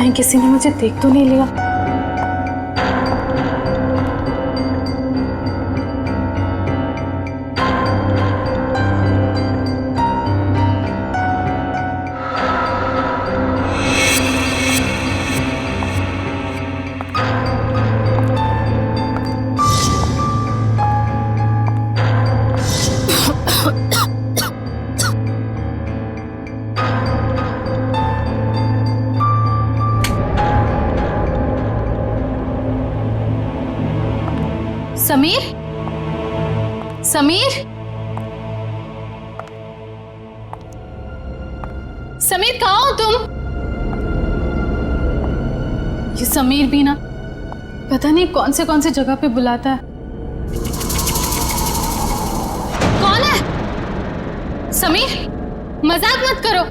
कहीं किसी ने मुझे देख तो नहीं लिया। समीर, समीर, समीर कहाँ हो तुम? ये समीर भी ना पता नहीं कौन से जगह पे बुलाता है। कौन है? समीर, मजाक मत करो।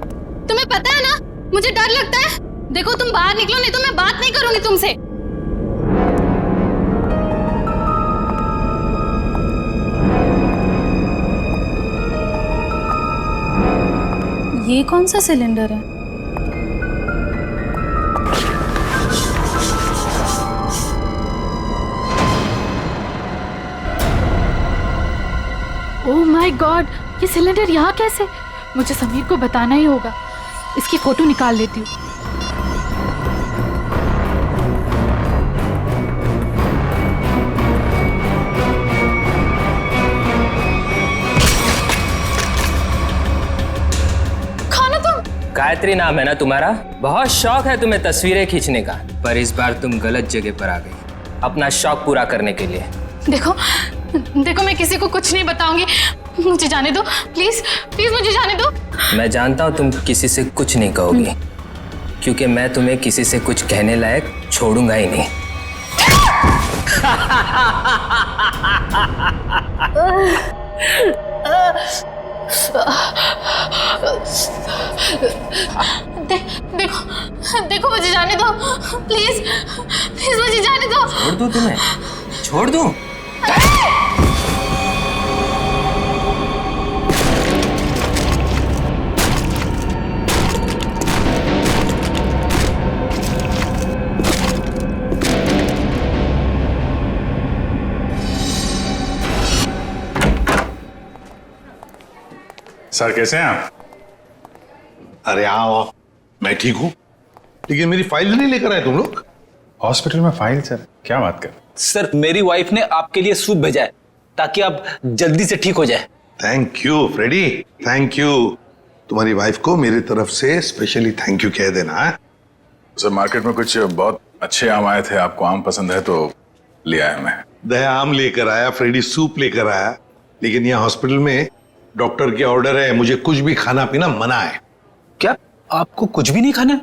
तुम्हें पता है ना मुझे डर लगता है। देखो तुम बाहर निकलो नहीं तो मैं बात नहीं करूंगी तुमसे। ये कौन सा सिलेंडर है? ओह माय गॉड, ये सिलेंडर यहाँ कैसे? मुझे समीर को बताना ही होगा। इसकी फोटो निकाल लेती हूँ। गायत्री नाम है ना तुम्हारा? बहुत शौक है तुम्हें तस्वीरें खींचने का, पर इस बार तुम गलत जगह पर आ गई अपना शौक पूरा करने के लिए। देखो देखो, मैं किसी को कुछ नहीं बताऊंगी। मुझे जाने दो प्लीज, प्लीज मुझे जाने दो। मैं जानता हूँ तुम किसी से कुछ नहीं कहोगी, क्योंकि मैं तुम्हें किसी से कुछ कहने लायक छोड़ूंगा ही नहीं। देखो देखो, मुझे जाने दो प्लीज, प्लीज मुझे जाने दो। छोड़ दूं तुम्हें? छोड़ दूं? सर कैसे हैं आप? अरे आओ, मैं ठीक हूँ, लेकिन मेरी फाइल नहीं लेकर आए तुम लोग। हॉस्पिटल में फाइल? सर क्या बात कर। सर मेरी वाइफ ने आपके लिए सूप भेजा है ताकि आप जल्दी से ठीक हो जाए। Thank you Freddie, thank you. तुम्हारी वाइफ को मेरी तरफ से स्पेशली थैंक यू कह देना है। सर मार्केट में कुछ बहुत अच्छे आम आए थे, आपको आम पसंद है तो ले आया मैं। दया आम लेकर आया, फ्रेडी सूप लेकर आया, लेकिन यहाँ हॉस्पिटल में डॉक्टर के ऑर्डर है, मुझे कुछ भी खाना पीना मना है। क्या आपको कुछ भी नहीं खाना?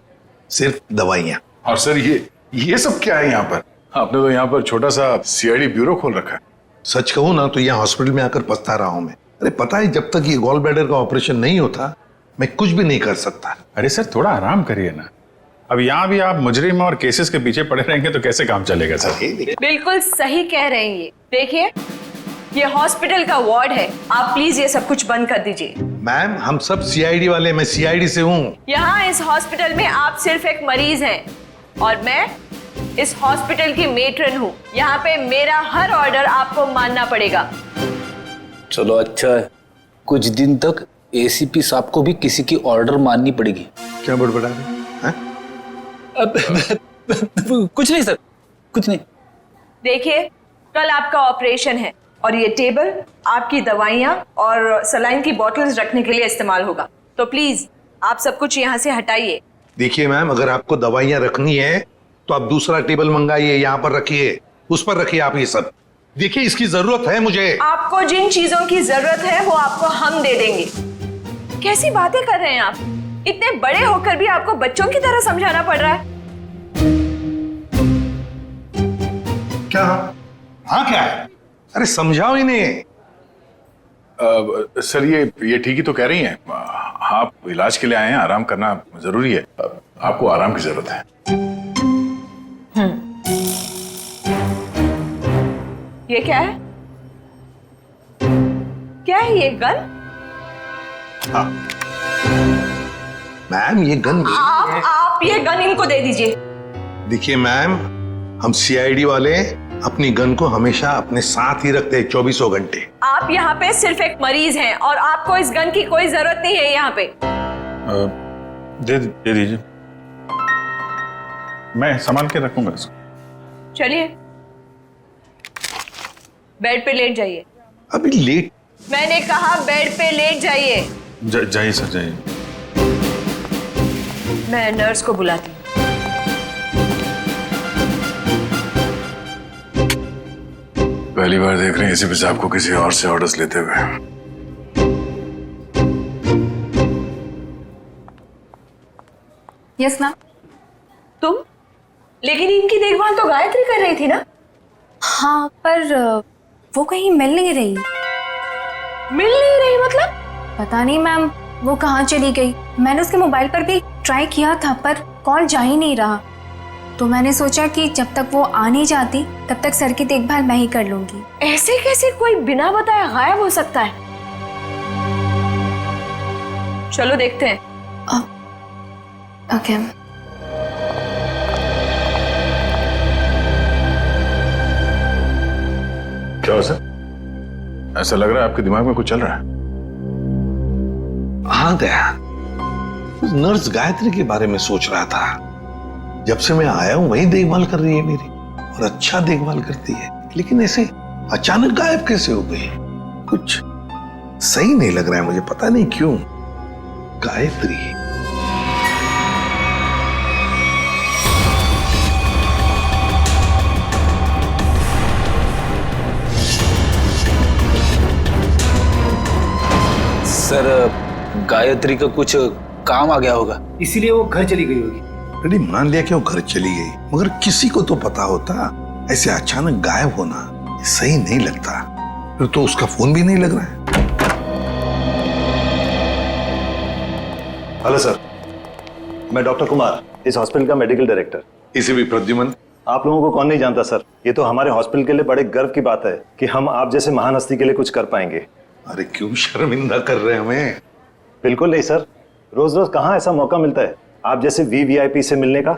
सिर्फ दवाइयाँ। और सर ये सब क्या है यहाँ पर? आपने तो यहाँ पर छोटा सा सीआईडी ब्यूरो खोल रखा है। सच कहूँ ना तो यहाँ हॉस्पिटल में आकर पछता रहा हूँ मैं। अरे पता है, जब तक ये गॉल ब्लैडर का ऑपरेशन नहीं होता मैं कुछ भी नहीं कर सकता। अरे सर थोड़ा आराम करिए ना। अब यहाँ भी आप मुजरिम और केसेस के पीछे पड़े रहेंगे तो कैसे काम चलेगा सर? बिल्कुल सही कह रहे हैं ये। देखिए ये हॉस्पिटल का वार्ड है, आप प्लीज ये सब कुछ बंद कर दीजिए। मैम हम सब सीआईडी वाले, मैं सीआईडी से हूँ। यहाँ इस हॉस्पिटल में आप सिर्फ एक मरीज हैं और मैं इस हॉस्पिटल की मेट्रन हूँ। यहाँ पे मेरा हर ऑर्डर आपको मानना पड़ेगा। चलो अच्छा है, कुछ दिन तक एसीपी साहब को भी किसी की ऑर्डर माननी पड़ेगी। क्या बड़बड़ा रहे हैं? कुछ नहीं सर, कुछ नहीं। देखिए कल आपका ऑपरेशन है और ये टेबल आपकी दवाइयाँ और सलाइन की बॉटल्स रखने के लिए इस्तेमाल होगा, तो प्लीज आप सब कुछ यहाँ से हटाइए। देखिए मैम, अगर आपको दवाइयाँ रखनी है तो आप दूसरा टेबल मंगाइए, यहाँ पर रखिए, उस पर रखिए आप ये सब। देखिए इसकी जरूरत है मुझे। आपको जिन चीजों की जरूरत है वो आपको हम दे देंगे। कैसी बातें कर रहे हैं आप? इतने बड़े होकर भी आपको बच्चों की तरह समझाना पड़ रहा है। क्या? हाँ क्या है? अरे समझाओ इन्हें। सर ये ठीक ही तो कह रही हैं। आप इलाज के लिए आए हैं, आराम करना जरूरी है। आपको आराम की जरूरत है। ये क्या है? क्या है ये गन? हाँ मैम, ये गन आप आप ये गन इनको दे दीजिए। देखिए मैम, हम सीआईडी वाले अपनी गन को हमेशा अपने साथ ही रखते हैं 24 घंटे। आप यहाँ पे सिर्फ एक मरीज हैं और आपको इस गन की कोई जरूरत नहीं है यहाँ पे। दे दीजिए, मैं संभाल के रखूंगा इसको। चलिए बेड पे लेट जाइए। अभी लेट? मैंने कहा बेड पे लेट जाइए। जाइए सर, जाइए। मैं नर्स को बुलाती हूँ। पहली बार देख रहे हैं एसीपी साहब को किसी और से ऑर्डर्स लेते हुए। Yes ma'am. तुम? लेकिन इनकी देखभाल तो गायत्री कर रही थी ना? हाँ, पर वो कहीं मिल नहीं रही। मिल नहीं रही मतलब? पता नहीं मैम, वो कहाँ चली गई। मैंने उसके मोबाइल पर भी ट्राई किया था पर कॉल जा ही नहीं रहा। तो मैंने सोचा कि जब तक वो आ नहीं जाती तब तक सर की देखभाल मैं ही कर लूंगी। ऐसे कैसे कोई बिना बताए गायब हो सकता है? चलो देखते हैं। ओके। क्या हो सर? ऐसा लग रहा है आपके दिमाग में कुछ चल रहा है। हाँ दया, नर्स गायत्री के बारे में सोच रहा था। जब से मैं आया हूं वही देखभाल कर रही है मेरी, और अच्छा देखभाल करती है, लेकिन ऐसे अचानक गायब कैसे हो गई? कुछ सही नहीं लग रहा है मुझे, पता नहीं क्यों। गायत्री सर, गायत्री का कुछ काम आ गया होगा, इसीलिए वो घर चली गई होगी। अरे मान लिया कि वो घर चली गई, मगर किसी को तो पता होता। ऐसे अचानक गायब होना सही नहीं लगता। फिर तो उसका फोन भी नहीं लग रहा है। हेलो सर, मैं डॉक्टर कुमार, इस हॉस्पिटल का मेडिकल डायरेक्टर। इसे भी प्रद्युमन। आप लोगों को कौन नहीं जानता सर, ये तो हमारे हॉस्पिटल के लिए बड़े गर्व की बात है कि हम आप जैसे महान हस्ती के लिए कुछ कर पाएंगे। अरे क्यों शर्मिंदा कर रहे हैं हमें? बिल्कुल नहीं सर, रोज रोज कहाँ ऐसा मौका मिलता है आप जैसे वीवीआईपी से मिलने का।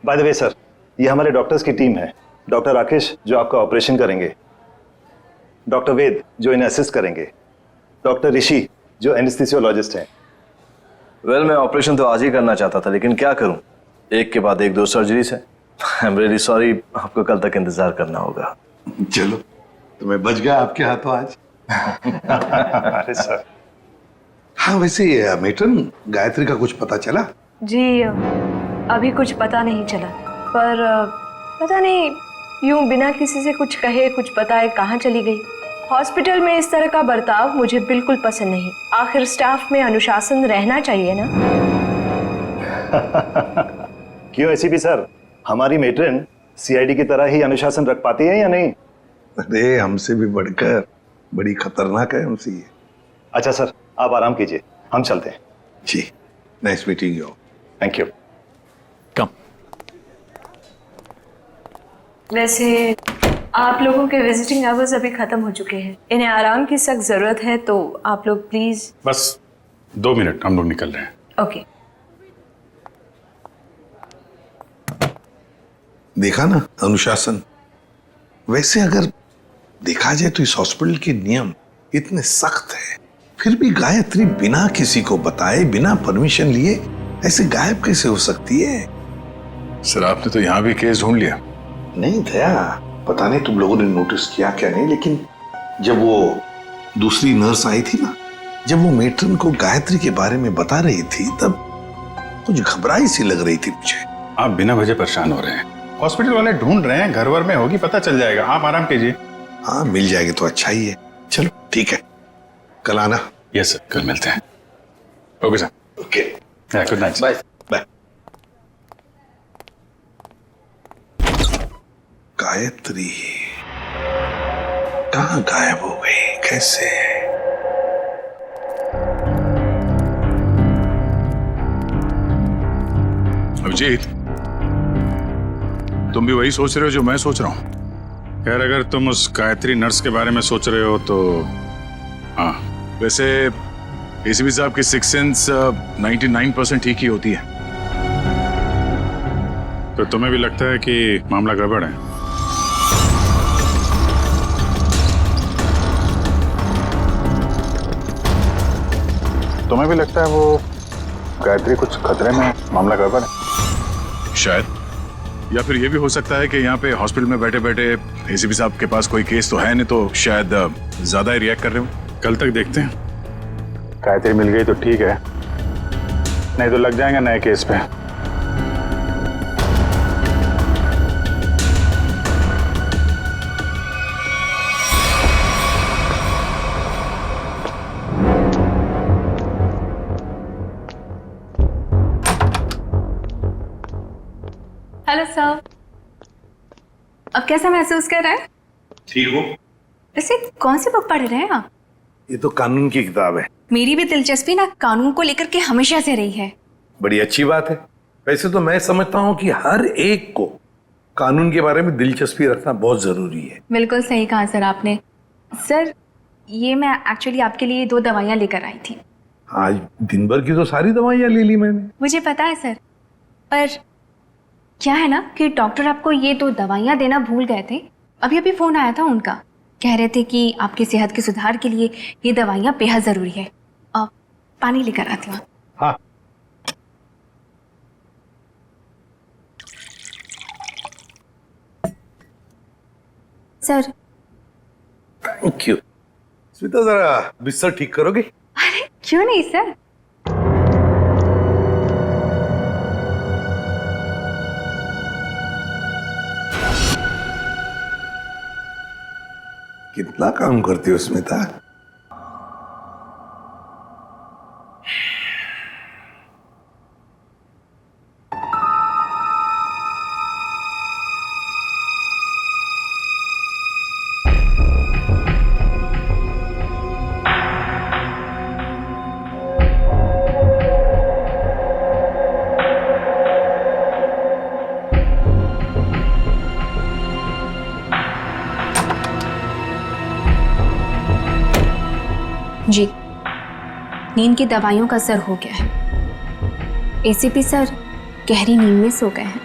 बाय द वे सर, ये हमारे डॉक्टर्स की टीम है। डॉक्टर राकेश जो आपका ऑपरेशन करेंगे, डॉक्टर वेद जो इन्हें असिस्ट करेंगे, डॉक्टर ऋषि जो एनेस्थीसियोलॉजिस्ट हैं। वेल, मैं ऑपरेशन तो आज ही करना चाहता था, लेकिन क्या करूं, एक के बाद एक 2 सर्जरीज है। आई एम रियली सॉरी, आपको कल तक इंतजार करना होगा। चलो, तो मैं बच गया आपके हाथों आज। अरे सर। हाँ, वैसे मेटन, गायत्री का कुछ पता चला? जी अभी कुछ पता नहीं चला, पर पता नहीं यूं बिना किसी से कुछ कहे कुछ बताए कहाँ चली गई। हॉस्पिटल में इस तरह का बर्ताव मुझे बिल्कुल पसंद नहीं। आखिर स्टाफ में अनुशासन रहना चाहिए ना। क्यों एसीपी सर, हमारी मेट्रन सीआईडी की तरह ही अनुशासन रख पाती है या नहीं? अरे हमसे भी बढ़कर बड़ी खतरनाक है उनसे ये। अच्छा सर, आप आराम कीजिए, हम चलते हैं। जी, nice meeting you. Thank you. Come. वैसे आप लोगों के विजिटिंग आवर्स अभी खत्म हो चुके हैं, इन्हें आराम की सख्त जरूरत है, तो आप लोग प्लीज। बस 2 मिनट, हम लोग निकल रहे हैं। ओके। देखा ना अनुशासन। वैसे अगर देखा जाए तो इस हॉस्पिटल के नियम इतने सख्त हैं, फिर भी गायत्री बिना किसी को बताए, बिना परमिशन लिए ऐसे गायब कैसे हो सकती है? सर, आपने तो यहाँ भी केस ढूंढ लिया। नहीं दया, पता नहीं तुम लोगों ने नोटिस किया क्या नहीं, लेकिन जब वो दूसरी नर्स आई थी ना, जब वो मेट्रन को गायत्री के बारे में बता रही थी, तब कुछ घबराई सी लग रही थी मुझे। आप बिना वजह परेशान हो रहे हैं। हॉस्पिटल वाले ढूंढ रहे हैं, घर वर में होगी, पता चल जाएगा। आप आराम कीजिए। हाँ, मिल जाएगी तो अच्छा ही है। चलो ठीक है, कल आना। यस सर, कल मिलते हैं। Okay sir. Okay, good night. Bye. Bye. Gayatri कहाँ गायब हो गई, कैसे? अभिजीत, तुम भी वही सोच रहे हो जो मैं सोच रहा हूँ? खैर, अगर तुम उस गायत्री नर्स के बारे में सोच रहे हो तो हाँ, वैसे एसीपी साहब की 6 सेंस 99% ठीक ही होती है। तो तुम्हें भी लगता है कि मामला गड़बड़ है? तुम्हें भी लगता है वो गायत्री कुछ खतरे में है, मामला गड़बड़ है? शायद। या फिर ये भी हो सकता है कि यहाँ पे हॉस्पिटल में बैठे बैठे एसीपी साहब के पास कोई केस तो है नहीं, तो शायद ज्यादा ही रिएक्ट कर रहे हो। कल तक देखते हैं। गायत्री मिल गई तो ठीक है, नहीं तो लग जाएंगे नए केस पे। हेलो सर, अब कैसा महसूस कर रहे हैं? ठीक हो? वैसे कौन सी बुक पढ़ रहे हैं आप? ये तो कानून की किताब है। मेरी भी दिलचस्पी ना कानून को लेकर के हमेशा से रही है। बड़ी अच्छी बात है। वैसे तो मैं समझता हूँ कि हर एक को कानून के बारे में दिलचस्पी रखना बहुत जरूरी है। बिल्कुल सही कहा सर आपने। सर, ये मैं एक्चुअली आपके लिए 2 दवाइयाँ लेकर आई थी। आज दिन भर की तो सारी दवाइयाँ ले ली मैंने। मुझे पता है सर, पर क्या है ना कि डॉक्टर आपको ये 2 दवाइयाँ देना भूल गए थे। अभी अभी फोन आया था उनका, कह रहे थे कि आपकी सेहत के सुधार के लिए ये दवाइयाँ बेहद जरूरी है। अब पानी लेकर आती हूँ। हाँ, सर। Thank you. स्मिता, जरा बिस्तर ठीक करोगे? अरे क्यों नहीं सर। कितना काम करती हो स्मिता? जी, नींद की दवाइयों का असर हो गया है। एसीपी सर गहरी नींद में सो गए हैं।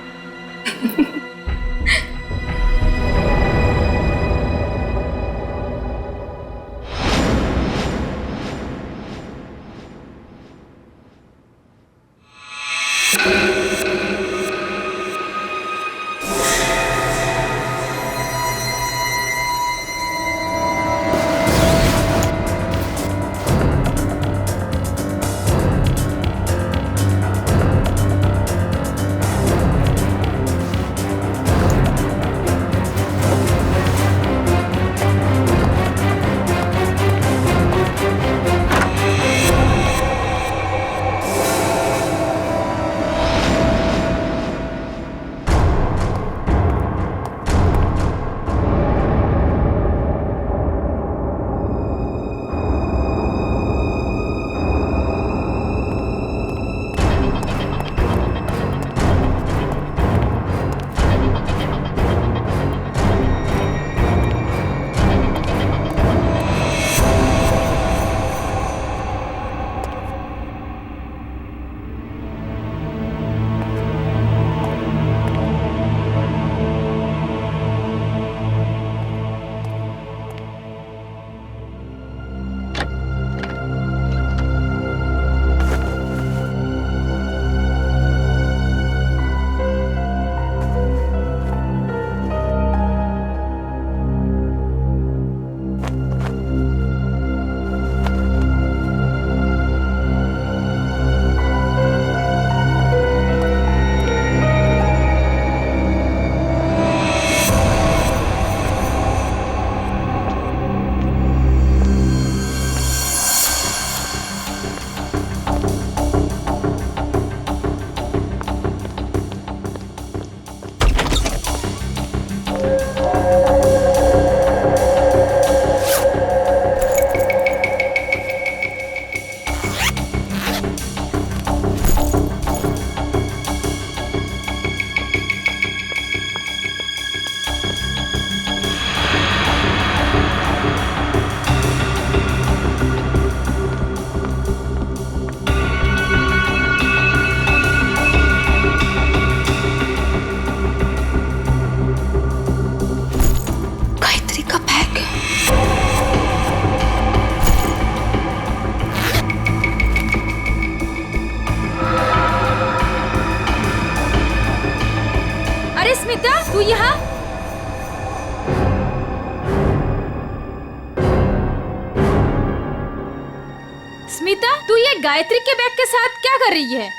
ये गायत्री के बैग के साथ क्या कर रही है?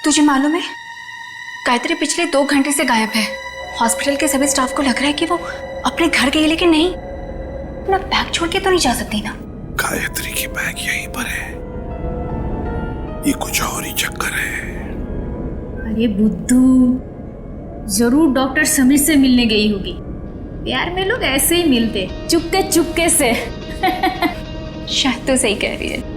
तुझे मालूम है, गायत्री पिछले 2 घंटे से गायब है। हॉस्पिटल के सभी स्टाफ को लग रहा है कि वो अपने घर गई, लेकिन नहीं, अपना बैग छोड़ के तो नहीं जा सकती ना। गायत्री की बैग यहीं पर है, ये कुछ और ही चक्कर है। अरे बुद्धू, जरूर डॉक्टर समीर से मिलने गई होगी। प्यार में लोग ऐसे ही मिलते, चुपके चुपके से। शायद तो सही कह रही है।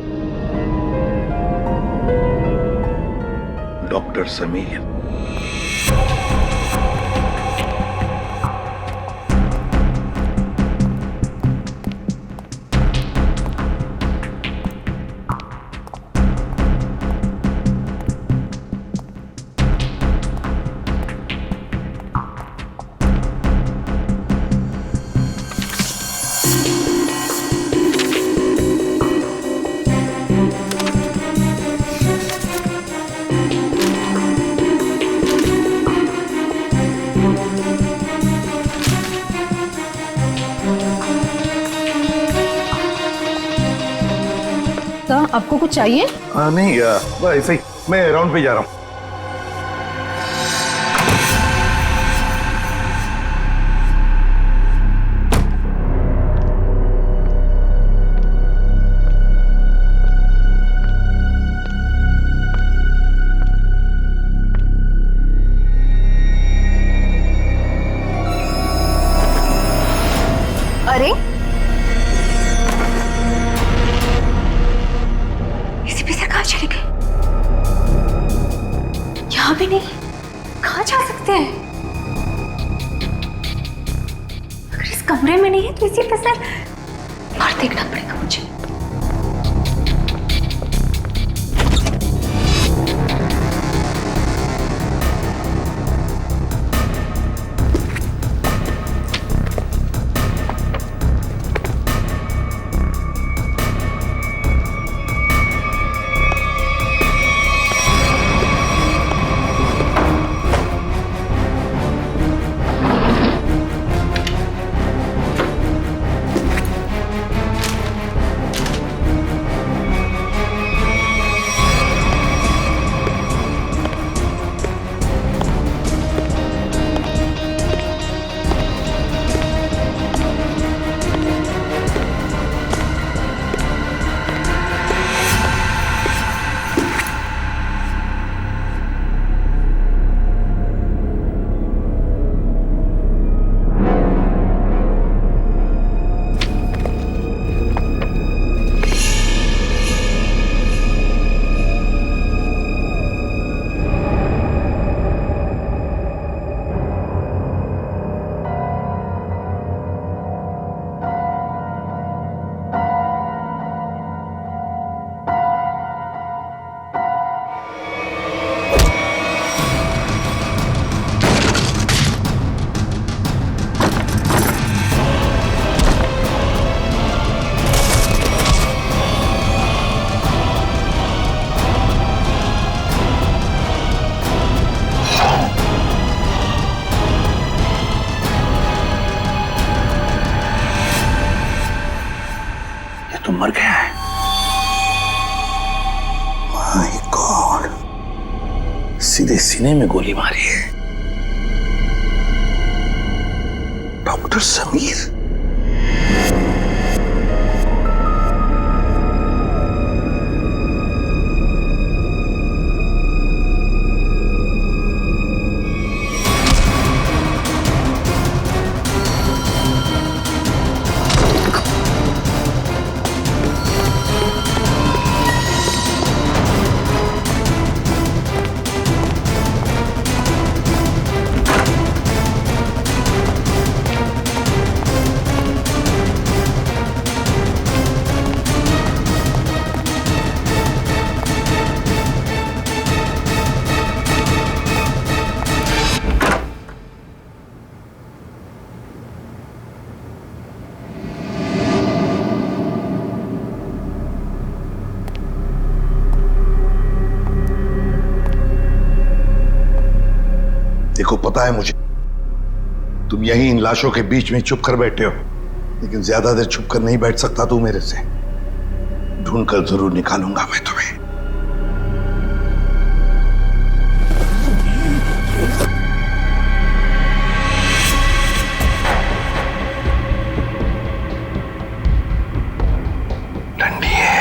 डॉक्टर समीर, आपको कुछ चाहिए? नहीं, ऐसे ही मैं राउंड पे जा रहा हूँ। अरे एसीपी सर कहाँ चले गए? यहाँ भी नहीं, कहाँ जा सकते हैं? अगर इस कमरे में नहीं है तो एसीपी सर बाहर देखना पड़ेगा मुझे। तो मर गया है। माय गॉड, सीधे सीने में गोली मारी है। डॉक्टर समीर, देखो पता है मुझे, तुम यहीं इन लाशों के बीच में चुप कर बैठे हो, लेकिन ज्यादा देर चुप कर नहीं बैठ सकता तू मेरे से। ढूंढकर जरूर निकालूंगा मैं तुम्हें। ठंडी है।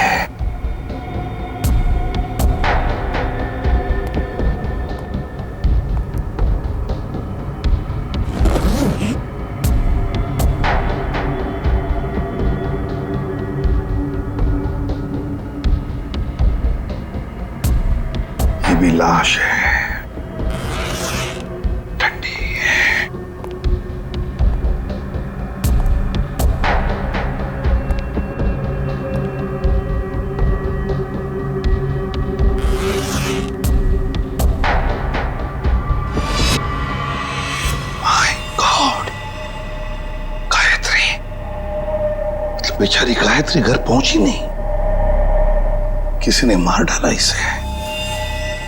ये भी लाश है, ठंडी है। माय गॉड, गायत्री, मतलब बेचारी गायत्री घर पहुंची नहीं। किसी ने मार डाला इसे।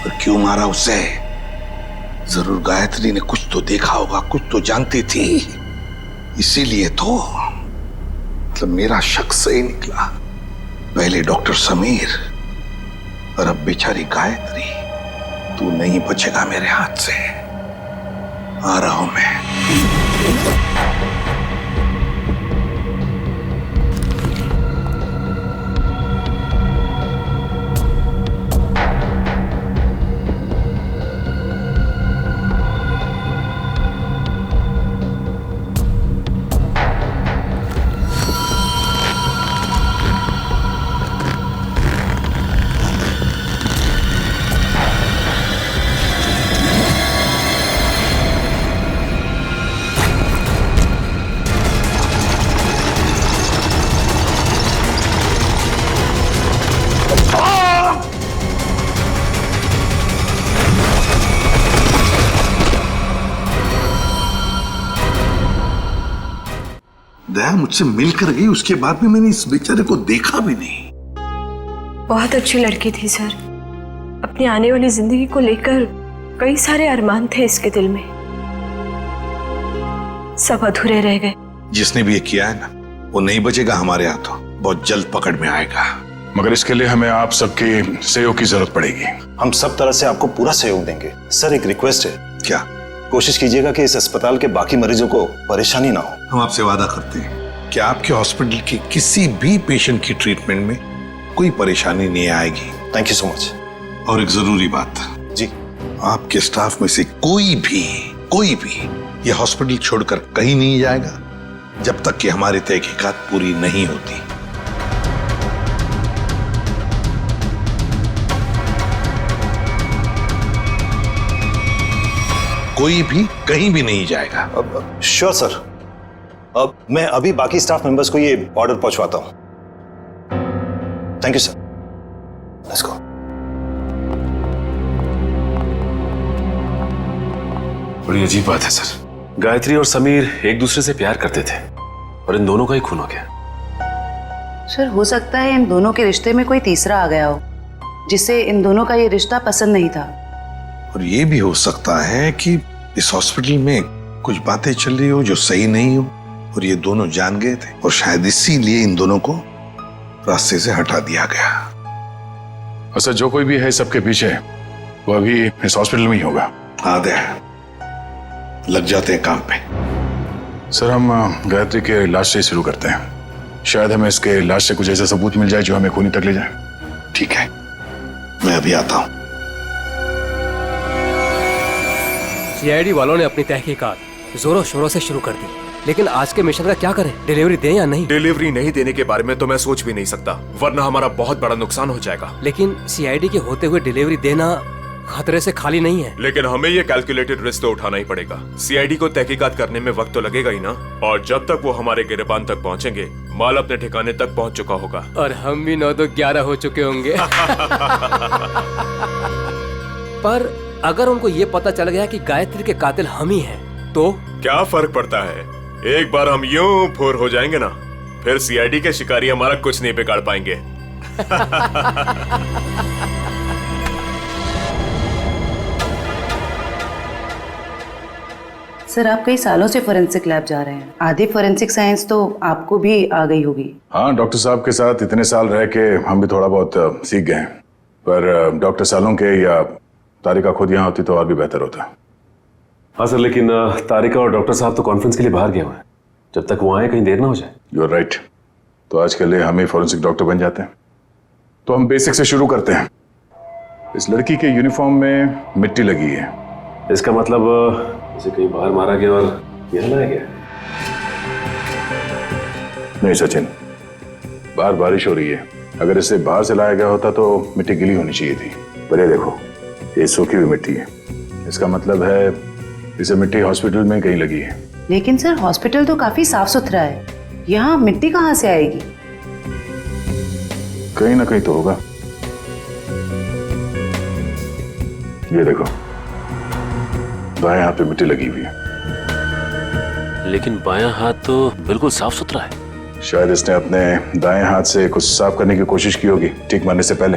पर क्यों मारा उसे? जरूर गायत्री ने कुछ तो देखा होगा, कुछ तो जानती थी, इसीलिए तो। मतलब मेरा शक सही निकला। पहले डॉक्टर समीर और अब बेचारी गायत्री। तू नहीं बचेगा मेरे हाथ से। आ रहा हूं मैं। दया मुझसे मिलकर गई, उसके बाद में मैंने इस बेचारे को देखा भी नहीं। बहुत अच्छी लड़की थी सर। अपनी आने वाली जिंदगी को लेकर कई सारे अरमान थे इसके दिल में, सब अधूरे रह गए। जिसने भी ये किया है ना, वो नहीं बचेगा हमारे हाथों। बहुत जल्द पकड़ में आएगा। मगर इसके लिए हमें आप सबके सहयोग की जरूरत पड़ेगी। हम सब तरह से आपको पूरा सहयोग देंगे। सर एक रिक्वेस्ट है, क्या? कोशिश कीजिएगा कि इस अस्पताल के बाकी मरीजों को परेशानी ना हो। हम आपसे वादा करते हैं कि आपके हॉस्पिटल के किसी भी पेशेंट की ट्रीटमेंट में कोई परेशानी नहीं आएगी। Thank you so much. और एक जरूरी बात जी, आपके स्टाफ में से कोई भी ये हॉस्पिटल छोड़कर कहीं नहीं जाएगा जब तक कि हमारी तहकीकात पूरी नहीं होती। कोई भी कहीं भी नहीं जाएगा। Sure sir. अब मैं अभी बाकी स्टाफ मेंबर्स को ये ऑर्डर पहुंचवाता हूं। Thank you sir. Let's go. बड़ी अजीब बात है सर। गायत्री और समीर एक दूसरे से प्यार करते थे और इन दोनों का ही खून हो गया। सर हो सकता है इन दोनों के रिश्ते में कोई तीसरा आ गया हो, जिसे इन दोनों का ये रिश्ता पसंद नहीं था। और ये भी हो सकता है कि इस हॉस्पिटल में कुछ बातें चल रही हो जो सही नहीं हो और ये दोनों जान गए थे और शायद इसीलिए इन दोनों को रास्ते से हटा दिया गया। अच्छा, जो कोई भी है सबके पीछे, वो अभी इस हॉस्पिटल में ही होगा। आदे लग जाते हैं काम पे। सर हम गायत्री के लाश से शुरू करते हैं। शायद हमें इसके लाश से कुछ ऐसा सबूत मिल जाए जो हमें खूनी तक ले जाए। ठीक है, मैं अभी आता हूं। सीआईडी वालों ने अपनी तहकीकात जोरों शोरों से शुरू कर दी, लेकिन आज के मिशन का क्या करें? डिलीवरी दें या नहीं? डिलीवरी नहीं देने के बारे में तो मैं सोच भी नहीं सकता, वरना हमारा बहुत बड़ा नुकसान हो जाएगा। लेकिन सीआईडी के होते हुए डिलीवरी देना खतरे से खाली नहीं है। लेकिन हमें ये कैलकुलेटेड रिस्क तो उठाना ही पड़ेगा। सीआईडी को तहकीकात करने में वक्त तो लगेगा ही ना, और जब तक वो हमारे गिरबान तक पहुंचेंगे माल अपने ठिकाने तक पहुंच चुका होगा और हम भी 9-2-11 हो चुके होंगे। पर अगर उनको ये पता चल गया कि गायत्री के कातिल हम ही हैं, तो क्या फर्क पड़ता है? एक बार हम यूं फुर हो जाएंगे ना, फिर सीआईडी के शिकारी हमारा कुछ नहीं बिगाड़ पाएंगे। सर आप कई सालों से फोरेंसिक लैब जा रहे हैं, आधी फोरेंसिक साइंस तो आपको भी आ गई होगी। हाँ, डॉक्टर साहब के साथ इतने साल रह के हम भी थोड़ा बहुत सीख गए हैं। पर डॉक्टर सालों के या तारिका खुद यहाँ होती तो और भी बेहतर होता। हाँ सर, लेकिन तारिका और डॉक्टर साहब तो कॉन्फ्रेंस के लिए बाहर गए हुए हैं। जब तक वो आए कहीं देर ना हो जाए। You are right. तो आज के लिए हम ही फोरेंसिक डॉक्टर बन जाते हैं। तो हम बेसिक से शुरू करते हैं। इस लड़की के यूनिफॉर्म में मिट्टी लगी है। इसका मतलब इसे कहीं बाहर मारा गया और यहाँ लाया गया। नहीं सचिन, बाहर बारिश हो रही है। अगर इसे बाहर से लाया गया होता तो मिट्टी गीली होनी चाहिए थी। पर ये देखो, ये सूखी हुई मिट्टी है। इसका मतलब है इसे मिट्टी हॉस्पिटल में कहीं लगी है। लेकिन सर हॉस्पिटल तो काफी साफ सुथरा है, यहाँ मिट्टी कहाँ से आएगी? कहीं ना कहीं तो होगा। ये देखो, बाएं हाथ पे मिट्टी लगी हुई है। लेकिन बायां हाथ तो बिल्कुल साफ सुथरा है। शायद इसने अपने दाएं हाथ से कुछ साफ करने की कोशिश की होगी ठीक मारने से पहले।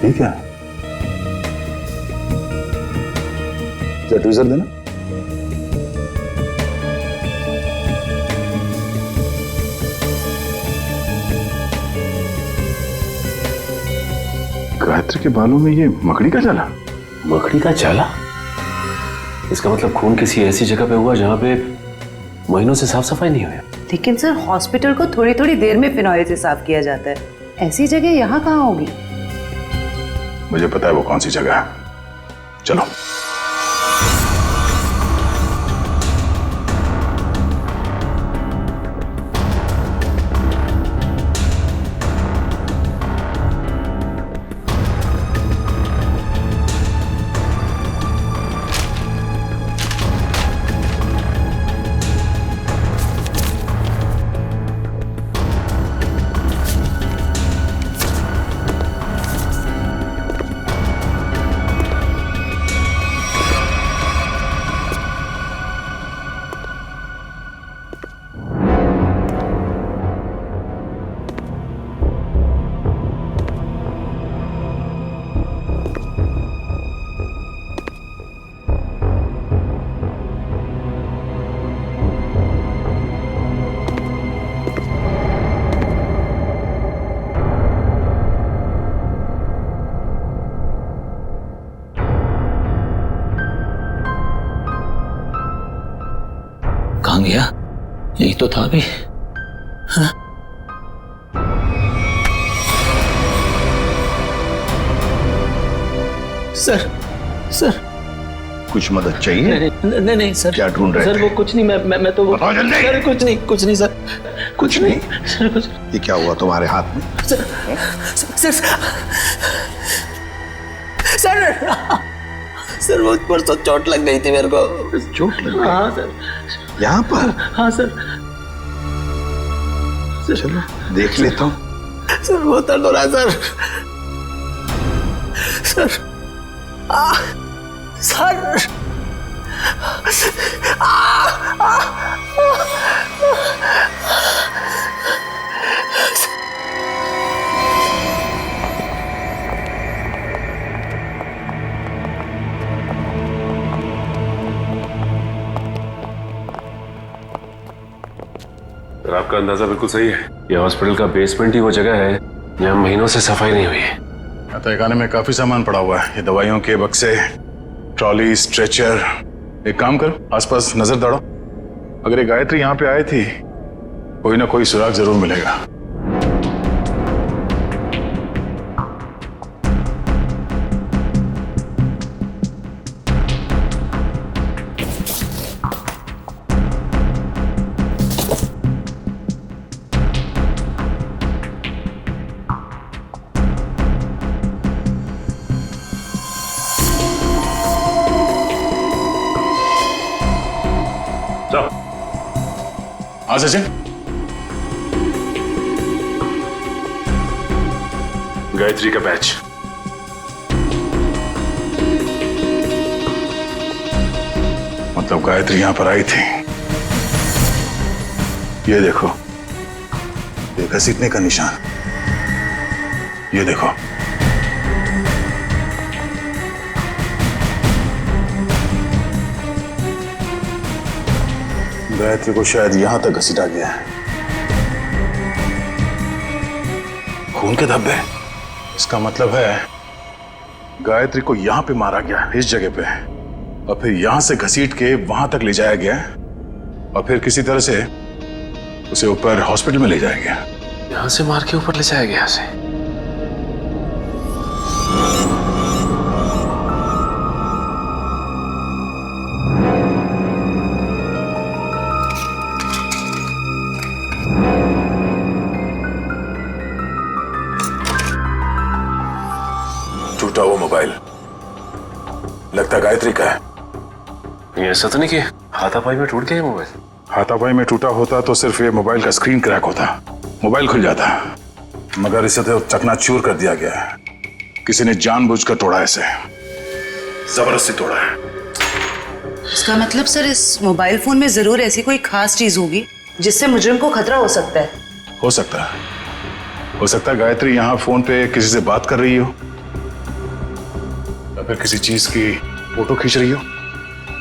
ठीक है, ट्वीजर देना। गायत्री के बालों में ये मकड़ी का जाला। मकड़ी का जाला? इसका मतलब खून किसी ऐसी जगह पे हुआ जहां पे महीनों से साफ सफाई नहीं हुई। लेकिन सर हॉस्पिटल को थोड़ी थोड़ी देर में फिनॉइल से साफ किया जाता है, ऐसी जगह यहाँ कहाँ होगी? मुझे पता है वो कौन सी जगह है। चलो। कहाँ गया? यही तो था अभी। हाँ? सर सर कुछ मदद चाहिए? नहीं नहीं सर। क्या ढूंढ रहे सर थे? वो कुछ नहीं, मैं तो बताओ जल्दी। सर कुछ नहीं सर। कुछ नहीं? सर कुछ। ये क्या हुआ तुम्हारे हाथ में? सर सर सर वो परसों चोट लग गई थी मेरे को। चोट लग गई? हाँ सर। यहाँ पर? हाँ सर। चलो देख लेता हूँ। सर बहुत दर्द हो रहा है सर। सर सर आपका अंदाजा बिल्कुल सही है। ये हॉस्पिटल का बेसमेंट ही वो जगह है जहाँ महीनों से सफाई नहीं हुई है। तहखाने में काफी सामान पड़ा हुआ है। ये दवाइयों के बक्से, ट्रॉली, स्ट्रेचर। एक काम करो, आसपास नजर दौड़ो। अगर ये गायत्री यहाँ पे आई थी, कोई ना कोई सुराग जरूर मिलेगा। हाँ सचिन, गायत्री का बैच। मतलब गायत्री यहां पर आई थी। ये देखो, ये घसीटने का निशान। ये देखो, गायत्री को शायद यहां तक घसीटा गया है। खून के धब्बे, इसका मतलब है गायत्री को यहां पे मारा गया, इस जगह पे, और फिर यहां से घसीट के वहां तक ले जाया गया, और फिर किसी तरह से उसे ऊपर हॉस्पिटल में ले जाया गया। यहां से मार के ऊपर ले जाया गया उसे। टूटा वो मोबाइल लगता गायत्री का है। ये ऐसा तो नहीं कि हाथापाई में टूट गया ये मोबाइल? हाथापाई में टूटा होता तो सिर्फ ये मोबाइल का स्क्रीन क्रैक होता, मोबाइल खुल जाता, मगर इसे तो चकनाचूर कर दिया गया है। किसी ने जानबूझकर तोड़ा है इसे, जबरदस्ती तोड़ा है। इसका मतलब सर इस मोबाइल फोन में जरूर ऐसी कोई खास चीज होगी जिससे मुजरिम को खतरा हो सकता है। हो सकता है, हो सकता है गायत्री यहाँ फोन पे किसी से बात कर रही हो, या फिर किसी चीज की फोटो खींच रही हो।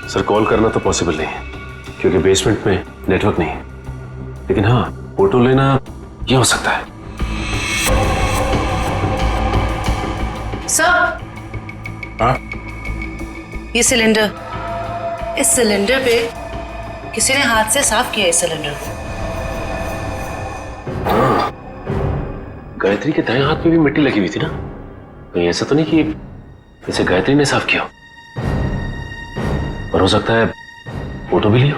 सर कॉल करना तो पॉसिबल नहीं है क्योंकि बेसमेंट में नेटवर्क नहीं है, लेकिन हाँ फोटो लेना ये हो सकता है। सर, हाँ? ये सिलेंडर, इस सिलेंडर पे किसी ने हाथ से साफ किया है इस सिलेंडर को। हाँ, गायत्री के दाएं हाथ पे भी मिट्टी लगी हुई थी ना, कहीं ऐसा तो नहीं कि इसे गायत्री ने साफ किया, पर हो सकता है फोटो भी लियो।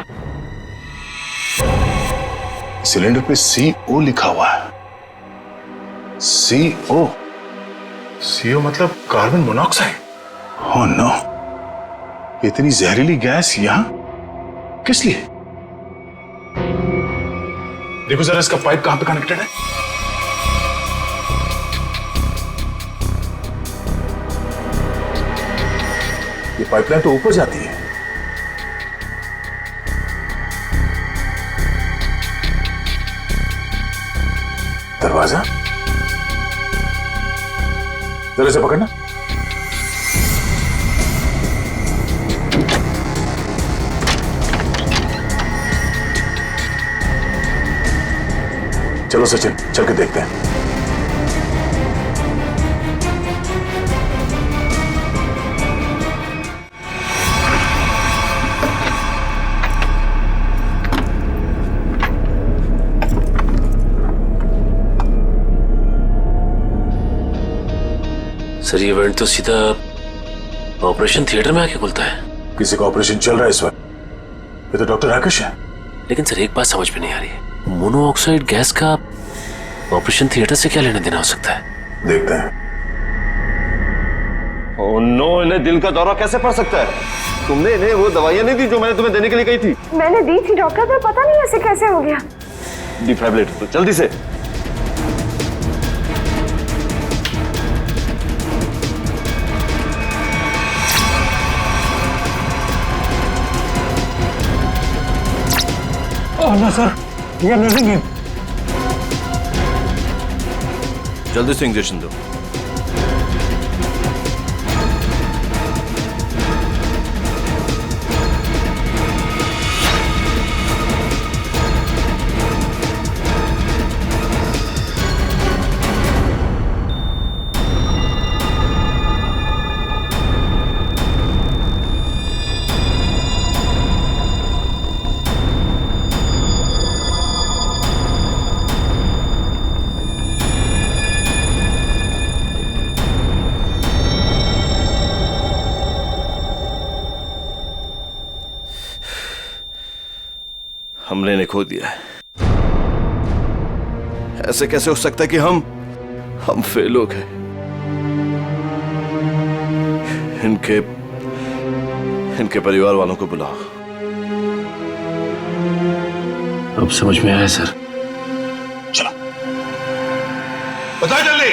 सिलेंडर पे CO लिखा हुआ है। CO, CO मतलब कार्बन मोनोऑक्साइड। ओह नो, इतनी जहरीली गैस यहां किस लिए? देखो जरा इसका पाइप कहां पे कनेक्टेड है। ये पाइपलाइन तो ऊपर जाती है। दरवाजा जरा से पकड़ना। चलो सचिन, चल के देखते हैं। सर ये इवेंट तो सीधा ऑपरेशन थिएटर में आके खुलता है। किसी का ऑपरेशन चल रहा है इस वक्त। ये तो डॉक्टर राकेश है। लेकिन सर एक बात समझ में नहीं आ रही है, मोनोऑक्साइड गैस का ऑपरेशन थिएटर से क्या लेना देना हो सकता है? देखते हैं। ओह नो, इन्हें दिल का दौरा कैसे पड़ सकता है? तुमने इन्हें वो दवाइयां नहीं दी जो मैंने तुम्हें देने के लिए कही थी? मैंने दी थी डॉक्टर, पर पता नहीं ऐसे कैसे हो गया। डिफाइब्रिलेटर तो जल्दी से। सर ये नर्सिंग है। जल्दी से इंजेक्शन दो। हमले ने खो दिया है। ऐसे कैसे हो सकता है कि हम फेल हो गए? इनके परिवार वालों को बुलाओ। अब समझ में आया सर। चलो बताओ जल्दी।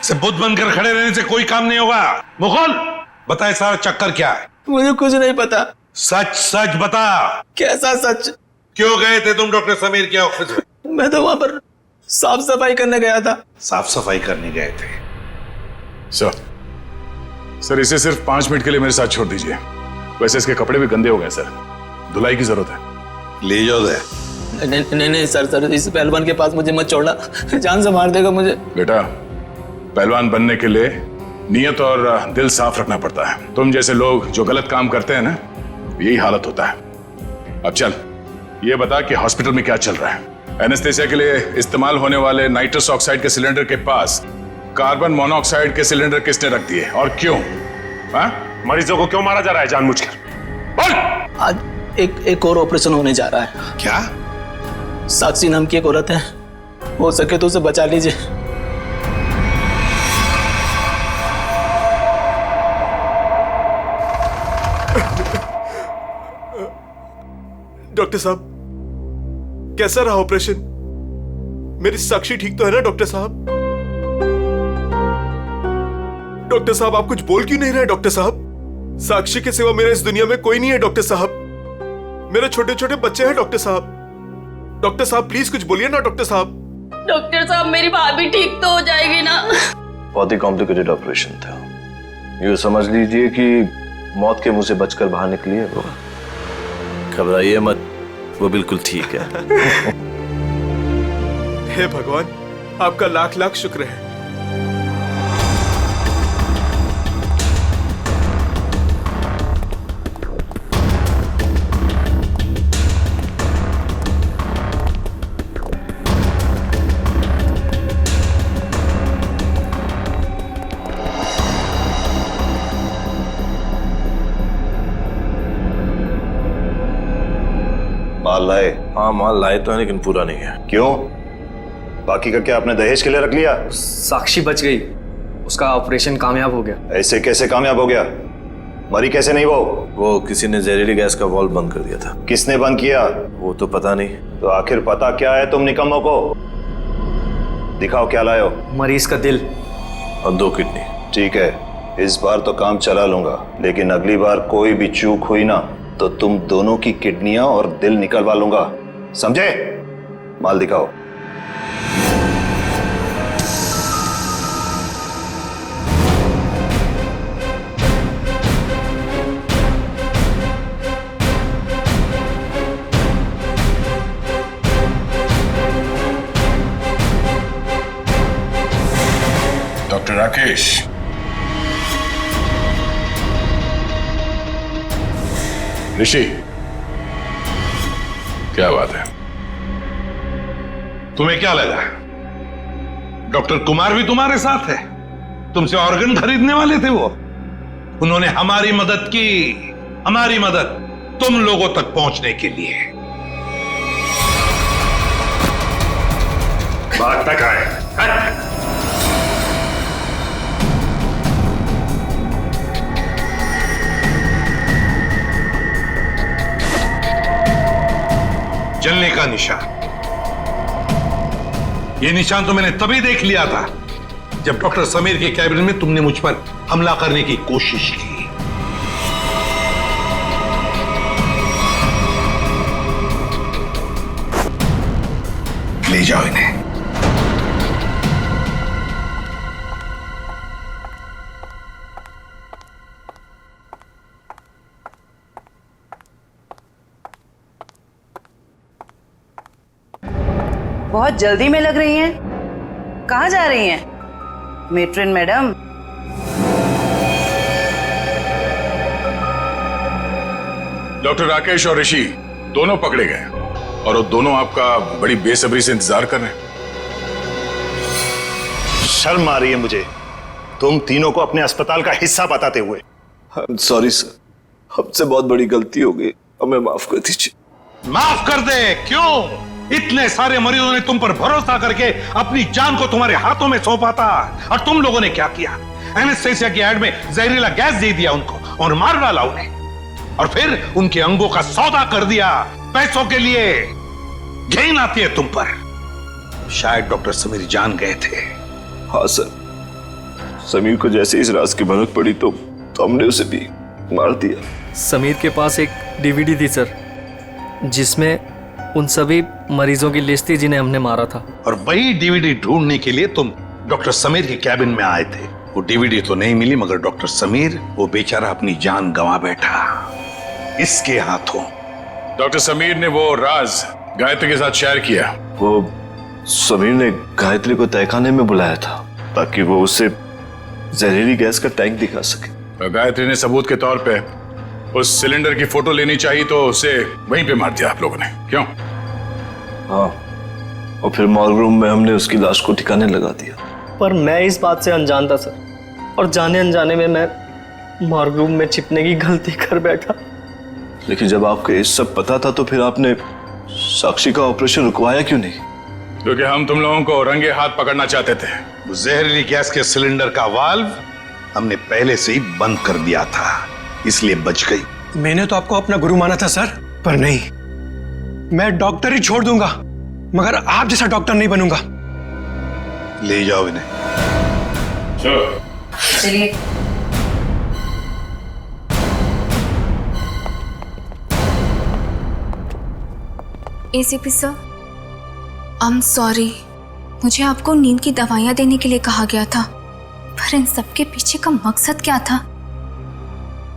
से बुद्ध बनकर खड़े रहने से कोई काम नहीं होगा। मुगल बताए सारा चक्कर क्या है? मुझे कुछ नहीं पता। सच सच बता। कैसा सच? क्यों गए थे तुम डॉक्टर समीर के ऑफिस में? मैं तो वहां पर साफ सफाई करने गया था। साफ सफाई करने गए थे? सर इसे सिर्फ 5 मिनट के लिए मेरे साथ छोड़ दीजिए। वैसे इसके कपड़े भी गंदे हो गए सर, धुलाई की जरूरत है। ले जाओ दे। नहीं नहीं सर, इस पहलवान के पास मुझे मत छोड़ना, जान से मार देगा मुझे। बेटा, पहलवान बनने के लिए नियत और दिल साफ रखना पड़ता है। तुम जैसे लोग जो गलत काम करते हैं ना, यही हालत होता है। अब चल, ये बता कि हॉस्पिटल में क्या चल रहा है? एनेस्थेसिया के लिए इस्तेमाल होने वाले नाइट्रस ऑक्साइड के सिलेंडर के पास कार्बन मोनोऑक्साइड के सिलेंडर किसने रख दिए और क्यों? हाँ? मरीजों को क्यों मारा जा रहा है जानबूझकर? बोल। आज एक और ऑपरेशन होने जा रहा है। क्या? साक्षी नाम की एक औरत है, हो सके तो उसे बचा लीजिए। डॉक्टर साहब, कैसा रहा ऑपरेशन? मेरी साक्षी ठीक तो है ना डॉक्टर साहब? डॉक्टर साहब, आप कुछ बोल क्यों नहीं रहे डॉक्टर साहब? साक्षी के सिवा मेरे इस दुनिया में कोई नहीं है डॉक्टर साहब। मेरे छोटे छोटे बच्चे हैं डॉक्टर साहब। डॉक्टर साहब प्लीज कुछ बोलिए ना डॉक्टर साहब। डॉक्टर साहब, मेरी भाभी ठीक तो हो जाएगी ना? बहुत ही कॉम्प्लिकेटेड ऑपरेशन था। यूँ समझ लीजिए कि मौत के मुंह से बचकर बाहर निकली है वो। घबराइए मत, वो बिल्कुल ठीक है। हे भगवान, आपका लाख लाख शुक्र है। माल लाए? हाँ माल लाए तो है, लेकिन पूरा नहीं है। क्यों? बाकी का क्या आपने दहेज के लिए रख लिया? साक्षी बच गई, उसका ऑपरेशन कामयाब हो गया। ऐसे कैसे कामयाब हो गया? मरी कैसे नहीं वो किसी ने जहरीली गैस का वाल्व बंद कर दिया था। किसने बंद किया? वो तो पता नहीं। तो आखिर पता क्या है तुम निकम्मों को? दिखाओ क्या लाए हो। मरीज का दिल और 2 किडनी। ठीक है, इस बार तो काम चला लूंगा, लेकिन अगली बार कोई भी चूक हुई ना तो तुम दोनों की किडनियां और दिल निकलवा लूंगा, समझे? माल दिखाओ। डॉक्टर राकेश, ऋषि, क्या बात है? तुम्हें क्या लगा डॉक्टर कुमार भी तुम्हारे साथ है? तुमसे ऑर्गन खरीदने वाले थे वो। उन्होंने हमारी मदद की, हमारी मदद तुम लोगों तक पहुंचने के लिए। बात तक आए। जलने का निशान, ये निशान तो मैंने तभी देख लिया था जब डॉक्टर समीर के कैबिन में तुमने मुझ पर हमला करने की कोशिश की। ले जाओ इन्हें। बहुत जल्दी में लग रही हैं। कहाँ जा रही हैं मेट्रिन मैडम? डॉक्टर राकेश और ऋषि दोनों पकड़े गए और वो दोनों आपका बड़ी बेसब्री से इंतजार कर रहे हैं। शर्म आ रही है मुझे तुम तीनों को अपने अस्पताल का हिस्सा बताते हुए। सॉरी सर, हमसे बहुत बड़ी गलती हो गई, हमें माफ कर दीजिए। माफ कर दे? क्यों? इतने सारे मरीजों ने तुम पर भरोसा करके अपनी जान को तुम्हारे हाथों में सौंपा था, और तुम लोगों ने क्या किया? एनेस्थेसिया की एड में जहरीला गैस दे दिया उनको और मार डाला उन्हें, और फिर उनके अंगों का सौदा कर दिया पैसों के लिए। घिन आती है तुम पर। शायद डॉक्टर समीर जान गए थे। हाँ सर, समीर को जैसे इस राज की भनक पड़ी तो हमने उसे भी मार दिया। समीर के पास एक डीवीडी थी सर, जिसमें उन सभी मरीजों की लिस्ट थी जिन्हें हमने मारा था। और वही डीवीडी ढूंढने के लिए तुम डॉक्टर समीर के कैबिन में आए थे। वो डीवीडी तो नहीं मिली, मगर डॉक्टर समीर वो बेचारा अपनी जान गंवा बैठा इसके हाथों। डॉक्टर समीर ने वो राज गायत्री के साथ शेयर किया। वो समीर ने गायत्री को तहखाने में बुलाया था ताकि वो उसे जहरीली गैस का टैंक दिखा सके। और गायत्री ने सबूत के तौर पे उस सिलेंडर की फोटो लेनी चाहिए तो उसे वहीं पे मार दिया आप लोगों ने, क्यों? हाँ, और फिर मॉर्ग रूम में हमने उसकी लाश को ठिकाने लगा दिया। पर मैं इस बात से अनजान था सर, और जाने अनजाने में मैं मॉर्ग रूम में छिपने की गलती कर बैठा। लेकिन जब आपको ये सब पता था तो फिर आपने साक्षी का ऑपरेशन रुकवाया क्यों नहीं? क्योंकि हम तुम लोगों को रंगे हाथ पकड़ना चाहते थे। वो जहरीली गैस के सिलेंडर का वाल्व हमने पहले से ही बंद कर दिया था, इसलिए बच गई। मैंने तो आपको अपना गुरु माना था सर, पर नहीं, मैं डॉक्टर ही छोड़ दूंगा मगर आप जैसा डॉक्टर नहीं बनूंगा। ले जाओ इन्हें। चलिए। ACP sir, I am sorry, मुझे आपको नींद की दवाइयाँ देने के लिए कहा गया था, पर इन सब के पीछे का मकसद क्या था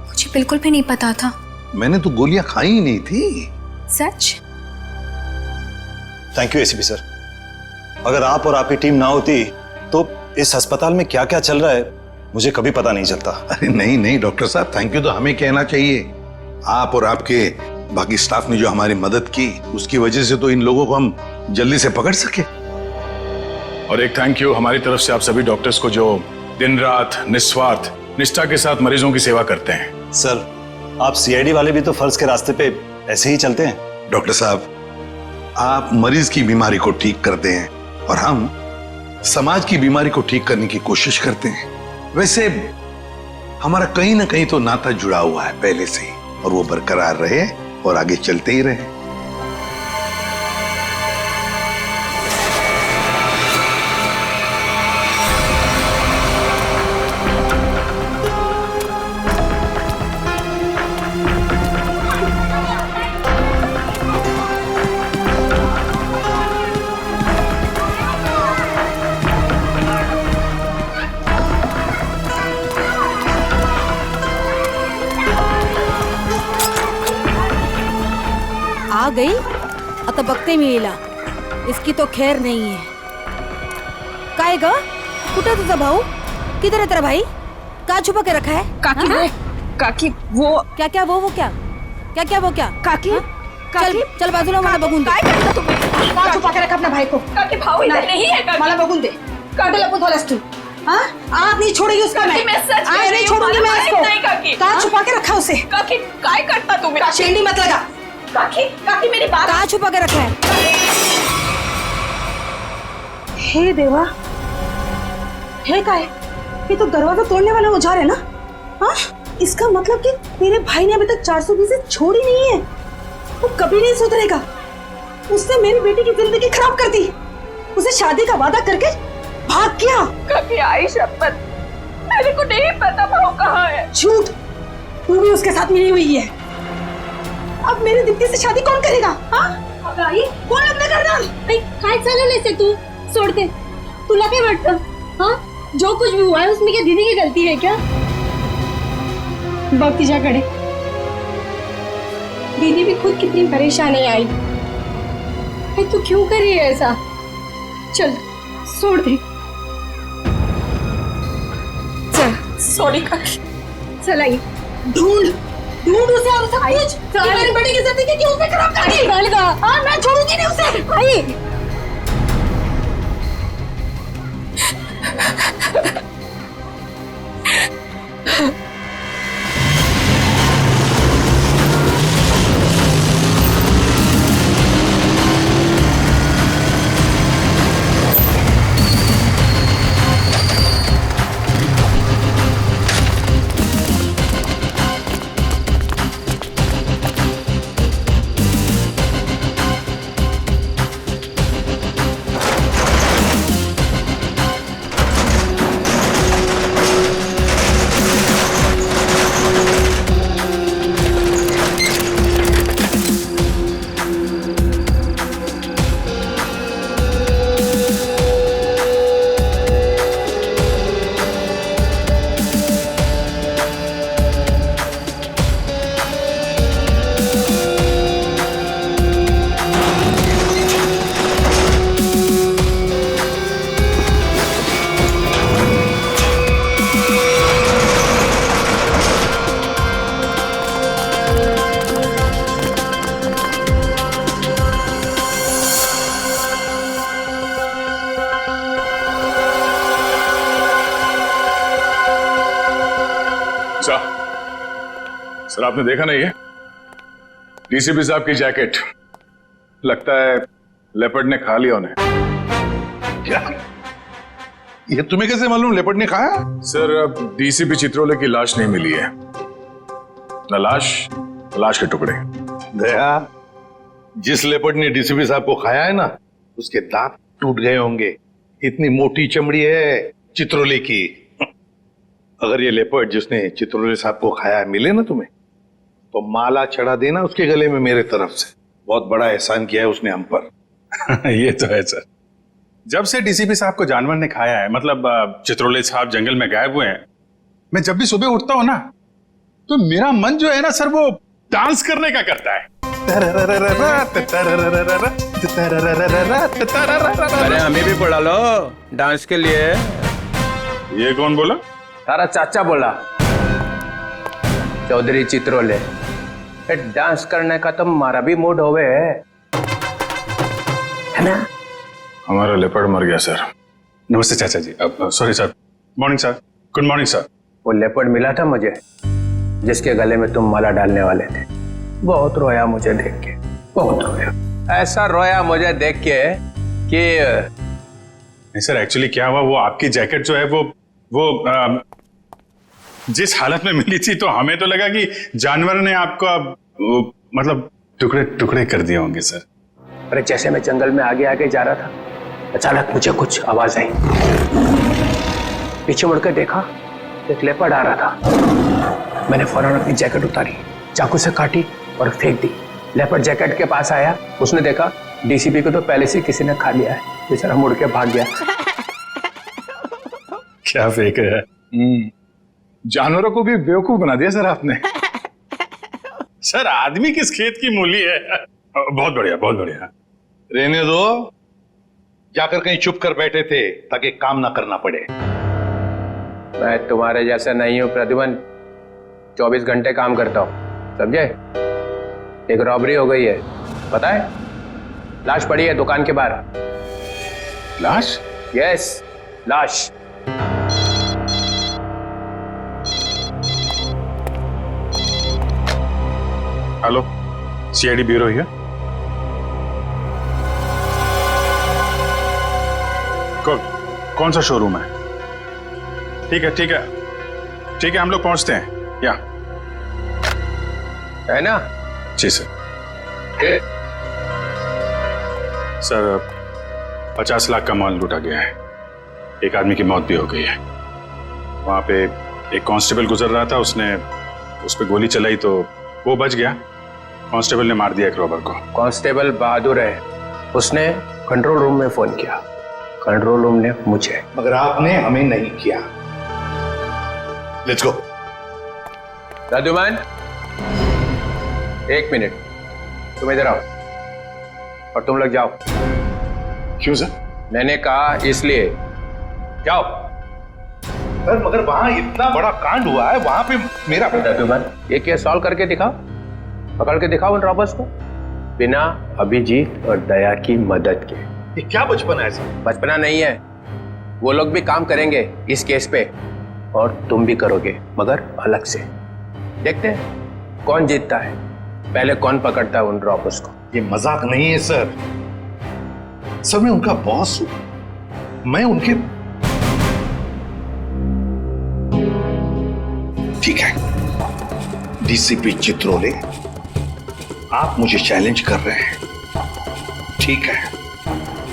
मुझे बिल्कुल भी नहीं पता था। मैंने तो गोलियां खाई ही नहीं थी। सच? Thank you ACP sir. अगर आप और आपकी टीम ना होती तो इस अस्पताल में क्या क्या चल रहा है मुझे कभी पता नहीं चलता। अरे नहीं नहीं डॉक्टर साहब, थैंक यू तो हमें कहना चाहिए। आप और आपके बाकी स्टाफ ने जो हमारी मदद की उसकी वजह से तो इन लोगों को हम जल्दी से पकड़ सके। और एक थैंक यू हमारी तरफ से आप सभी डॉक्टर्स को जो दिन रात निस्वार्थ निष्ठा के साथ मरीजों की सेवा करते हैं। सर, आप सीआईडी वाले भी तो फर्ज के रास्ते पे ऐसे ही चलते हैं। डॉक्टर साहब, आप मरीज की बीमारी को ठीक करते हैं और हम समाज की बीमारी को ठीक करने की कोशिश करते हैं। वैसे हमारा कहीं ना कहीं तो नाता जुड़ा हुआ है पहले से ही, और वो बरकरार रहे और आगे चलते ही रहे। आ गई आता बघते मी हिला, इसकी तो खैर नहीं है। काय ग, कुठे तुझा भाऊ? किधर है तेरा भाई? कहाँ छुपा के रखा है? काकी हाँ? काकी वो क्या क्या वो क्या क्या क्या वो क्या? काकी हाँ? चल चल बाजूला, मला बघून दे। काय करता तुम्ही? कहाँ छुपा के रखा अपना भाई को? काकी भाऊ इधर नहीं है काकी। मला बघून दे। कुठे लपून ठेवलास तू? हाँ? आप नहीं छोड़ेगी उसका मैं। मैं सच कह आज रही नहीं हूँ, छोड़ूंगी मैं मला इसको। नहीं काकी। कहाँ छुपा के रखा उसे? काकी काय करता तुम्ही? शेंडी मत लगा। काकी काकी मेरी बात। कहाँ छुपा के रखा है? हे देवा, है काय? ये तो दरवाजा तोड़ने वाला औजार है ना? हाँ? इसका मतलब कि मेरे भाई ने अभी तक 420 छोड़ी नहीं है। वो कभी नहीं सुधरेगा। उसने मेरी बेटी की जिंदगी खराब कर दी। उसे शादी का वादा करके भाग गया। काकी आई शपथ, मेरे को नहीं पता भाऊ कहाँ है। झूठ, तू भी उसके साथ मिली हुई है। अब मेरी दीप्ति से शादी कौन करेगा? हाँ? आई, कौन लग्न करणार? काय चालवलंयस ते तू? सोड दे. तुला काय वाटतं? हाँ? जो कुछ भी हुआ है उसमें क्या दीदी की गलती है क्या? बघ तिच्याकडे. दीदी भी खुद कितनी परेशान है आई. अरे तू क्यों कर रही है ऐसा? चल छोड़ दे. चल सॉरी काकी. चल आई. ढूंढ उसे और सब कुछ। मेरी बेटी की जिंदगी क्यों उसे खराब कर दी? हाँ, मैं छोड़ूंगी नहीं उसे। आई। सर आपने देखा नहीं है डीसीपी साहब की जैकेट? लगता है लेपर्ड ने खा लिया उन्हें। क्या? ये तुम्हें कैसे मालूम लेपर्ड ने खाया? सर अब डीसीपी चित्रोले की लाश नहीं मिली है, न लाश के टुकड़े। दया, जिस लेपर्ड ने डीसीपी साहब को खाया है ना, उसके दांत टूट गए होंगे। इतनी मोटी चमड़ी है चित्रोले की। अगर ये लेपर्ड जिसने चित्रोले साहब को खाया है मिले ना तुम्हें, तो माला चढ़ा देना उसके गले में मेरे तरफ से। बहुत बड़ा एहसान किया है उसने हम पर। ये तो है सर। जब से डीसीपी साहब को जानवर ने खाया है, मतलब चित्रोले साहब जंगल में गायब हुए हैं, मैं जब भी सुबह उठता हूं ना, तो मेरा मन जो है ना सर, वो डांस करने का करता है। अरे हमें भी बुला लो डांस के लिए। ये कौन बोला? तारा चाचा बोला, चौधरी चित्रोले। डांस करने का तो हमारा भी मूड होवे है ना? हमारा लेपर्ड मर गया सर। नमस्ते चाचा जी। Sorry sir. Morning sir. Good morning sir. वो लेपर्ड मिला था मुझे, जिसके गले में तुम माला डालने वाले थे। बहुत रोया मुझे देख के, बहुत रोया। ऐसा रोया मुझे देख के कि नहीं सर, एक्चुअली क्या हुआ, वो आपकी जैकेट जो है वो जिस हालत में मिली थी, तो हमें तो लगा कि जानवर ने आपको मतलब टुकड़े टुकड़े कर दिए होंगे सर। अरे जैसे मैं जंगल में आगे आगे जा रहा था, अचानक मुझे कुछ आवाज आई। पीछे मुड़कर देखा, एक लेपर्ड आ रहा था। मैंने फौरन अपनी जैकेट उतारी, चाकू से काटी और फेंक दी। लेपर्ड जैकेट के पास आया, उसने देखा डीसीपी को तो पहले से किसी ने खा लिया है। बेचारा मुड़ के भाग गया। क्या फेंक है? जानवरों को भी बेवकूफ बना दिया सर आपने। सर आदमी किस खेत की मूली है। बहुत बढ़िया, बहुत बढ़िया। रहने दो, जाकर कहीं चुप कर बैठे थे ताकि काम ना करना पड़े। मैं तुम्हारे जैसा नहीं हूं प्रद्युमन, 24 घंटे काम करता हूं, समझे? एक रॉबरी हो गई है, पता है? लाश पड़ी है दुकान के बाहर। लाश? यस, लाश। हेलो, सीआईडी ब्यूरो है? कौन सा शोरूम है? ठीक है ठीक है ठीक है, हम लोग पहुंचते हैं। या है ना? जी सर। सर 50 लाख का माल लूटा गया है। एक आदमी की मौत भी हो गई है। वहां पे एक कांस्टेबल गुजर रहा था, उसने उस पर गोली चलाई तो वो बच गया। कांस्टेबल ने मार दिया एक रॉबर को। कांस्टेबल बहादुर है, उसने कंट्रोल रूम में फोन किया, कंट्रोल रूम ने मुझे। मगर आपने हमें नहीं किया। Let's go. प्रद्युमन, 1 मिनट, तुम इधर आओ और तुम लोग जाओ। क्यों सर? मैंने कहा इसलिए, जाओ। सर मगर वहां इतना बड़ा कांड हुआ है, वहां पे मेरा प्रद्युमन, ये केस सॉल्व करके दिखाओ, पकड़ के दिखाओ उन रॉबर्स को, बिना अभिजीत और दया की मदद के। ये क्या बचपना है सर? बचपना नहीं है, वो लोग भी काम करेंगे इस केस पे और तुम भी करोगे, मगर अलग से। देखते हैं कौन जीतता है, पहले कौन पकड़ता है उन रॉबर्स को। ये मजाक नहीं है सर। सर मैं उनका बॉस हूं, मैं उनके। ठीक है डीसीपी चित्रोले, आप मुझे चैलेंज कर रहे हैं, ठीक है,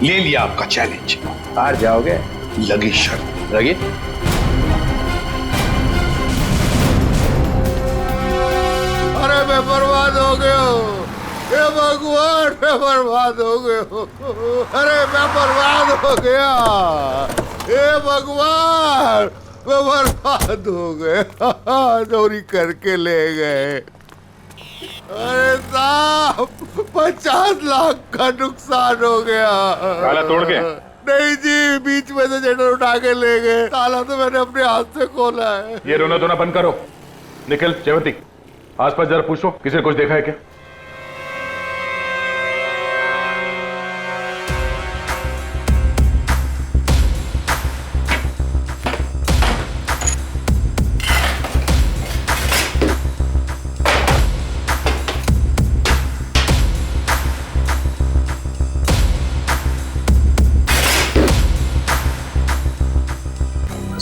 ले लिया आपका चैलेंज। हार जाओगे? लगी शर्त। लगी? अरे मैं बर्बाद हो गया हूँ, हे भगवान, मैं बर्बाद हो गया हूँ। अरे मैं बर्बाद हो गया, हे भगवान, मैं बर्बाद हो गया। चोरी करके ले गए। अरे साहब 50 लाख का नुकसान हो गया। ताला तोड़ के? नहीं जी, बीच में से जेटर उठा के ले गए। ताला तो मैंने अपने हाथ से खोला है। ये रोना धोना बंद करो। निखिल, जयवती, आसपास जरा पूछो किसी ने कुछ देखा है क्या?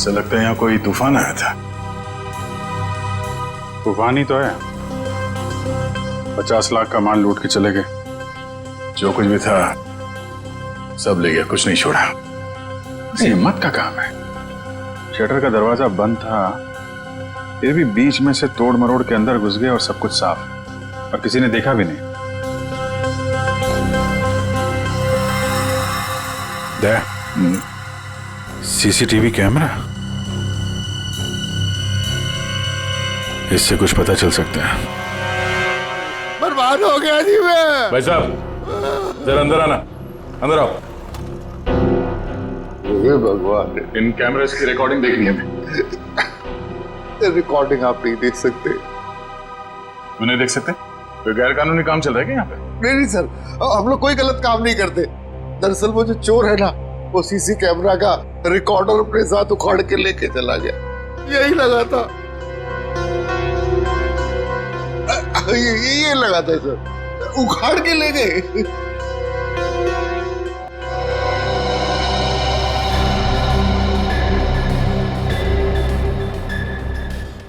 ऐसा लगता है यहाँ कोई तूफान आया था। तूफान ही तो है। 50 लाख का माल लूट के चले गए। जो कुछ भी था सब ले गया, कुछ नहीं छोड़ा। हिम्मत का काम है। शटर का दरवाजा बंद था, फिर भी बीच में से तोड़ मरोड़ के अंदर घुस गए और सब कुछ साफ, और किसी ने देखा भी नहीं। सीसीटीवी कैमरा, इससे कुछ पता चल सकता है। बर्बाद हो गया जी मैं। भाई साहब जरा अंदर आना, अंदर आओ। हे भगवान, इन कैमरेस की रिकॉर्डिंग देखनी है हमें। रिकॉर्डिंग आप नहीं देख सकते। क्यों नहीं देख सकते? कोई गैर कानूनी काम चल रहा है क्या यहाँ पे? नहीं सर, हम लोग कोई गलत काम नहीं करते। दरअसल वो जो चोर है ना, वो सीसी कैमरा का रिकॉर्डर अपने साथ उखाड़ के लेके चला गया। यही लगा था, ये लगा था सर, उखाड़ के ले गए।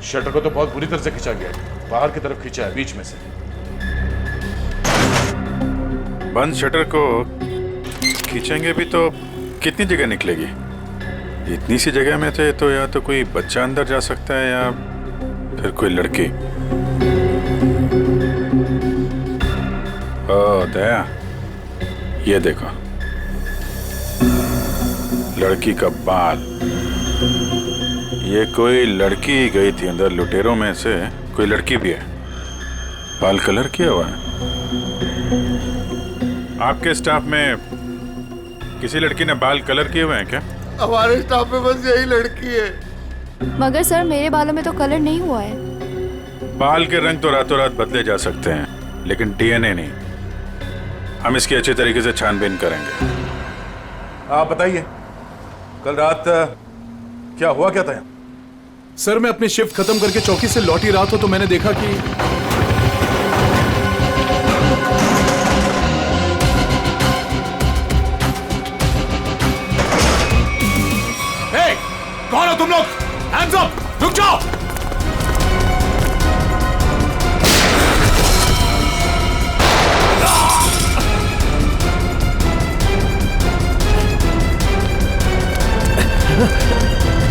शटर को तो बहुत बुरी तरह से खींचा गया है, बाहर की तरफ खींचा है, बीच में से। बंद शटर को खींचेंगे भी तो कितनी जगह निकलेगी? इतनी सी जगह में थे तो या तो कोई बच्चा अंदर जा सकता है या फिर कोई लड़की। ओ दया, ये देखो, लड़की का बाल। ये कोई लड़की गई थी अंदर, लुटेरों में से कोई लड़की भी है। बाल कलर किया हुआ है। आपके स्टाफ में किसी लड़की ने बाल कलर किए हुए हैं क्या? हमारे स्टाफ में बस यही लड़की है। मगर सर मेरे बालों में तो कलर नहीं हुआ है। बाल के रंग तो रातों रात बदले जा सकते हैं, लेकिन डीएनए नहीं। हम इसकी अच्छे तरीके से छानबीन करेंगे। आप बताइए, कल रात क्या हुआ, क्या था? सर मैं अपनी शिफ्ट खत्म करके चौकी से लौट ही रहा था तो मैंने देखा कि कौन हो तुम लोग? Hands up! रुक जाओ!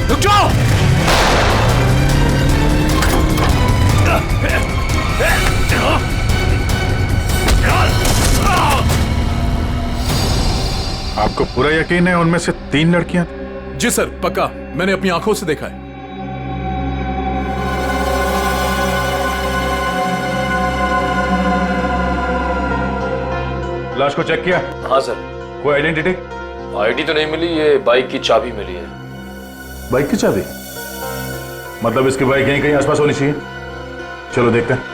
रुक जाओ! आपको पूरा यकीन है उनमें से 3 लड़कियां? जी सर, पक्का, मैंने अपनी आंखों से देखा है। लाश को चेक किया? हाँ सर। कोई आइडेंटिटी? आईडी तो नहीं मिली, ये बाइक की चाबी मिली है। बाइक की चाबी? मतलब इसकी बाइक यहीं कहीं आसपास होनी चाहिए। चलो देखते हैं।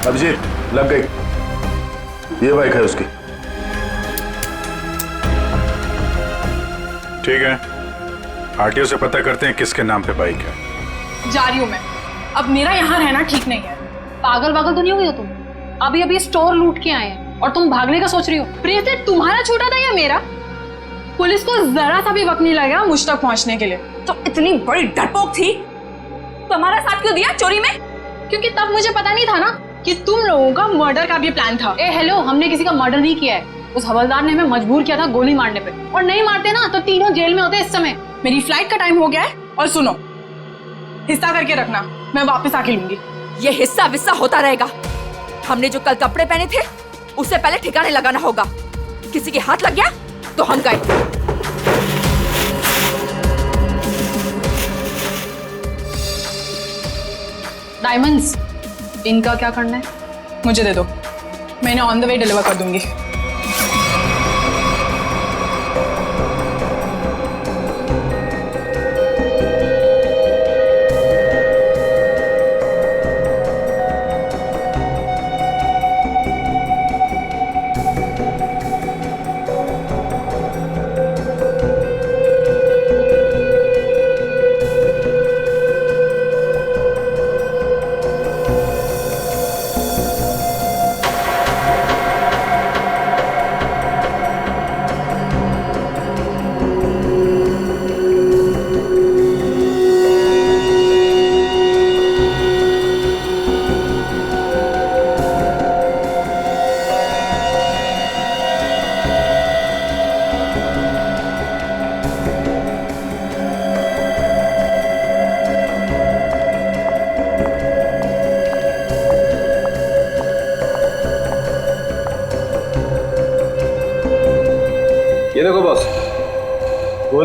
अभिजीत, लग गई। ये बाइक है उसकी। ठीक है, आरटीओ से पता करते हैं किसके नाम पे बाइक है। जा रही हूँ मैं। अब मेरा यहाँ रहना ठीक नहीं है। पागल वागल तो नहीं हो गई हो तुम? अभी अभी स्टोर लूट के आए हैं और तुम भागने का सोच रही हो। प्रीति, तुम्हारा छूटा था या मेरा? पुलिस को जरा सा भी वक्त नहीं लगा मुझ तक पहुँचने के लिए। तो इतनी बड़ी डरपोक थी तो हमारा साथ क्यों दिया चोरी में? क्योंकि तब मुझे पता नहीं था ना कि तुम लोगों का मर्डर का भी प्लान था। ए हेलो, हमने किसी का मर्डर नहीं किया है। उस हवलदार ने हमें मजबूर किया था गोली मारने पे, और नहीं मारते ना तो तीनों जेल में होते इस समय। मेरी फ्लाइट का टाइम हो गया है और सुनो, हिस्सा करके रखना, मैं वापस आके लूंगी। ये हिस्सा विस्सा होता रहेगा। हमने जो कल कपड़े पहने थे उससे पहले ठिकाने लगाना होगा। किसी के हाथ लग गया तो हम गए। डायमंड्स, इनका क्या करना है? मुझे दे दो, मैं इन्हें ऑन द वे डिलीवर कर दूंगी।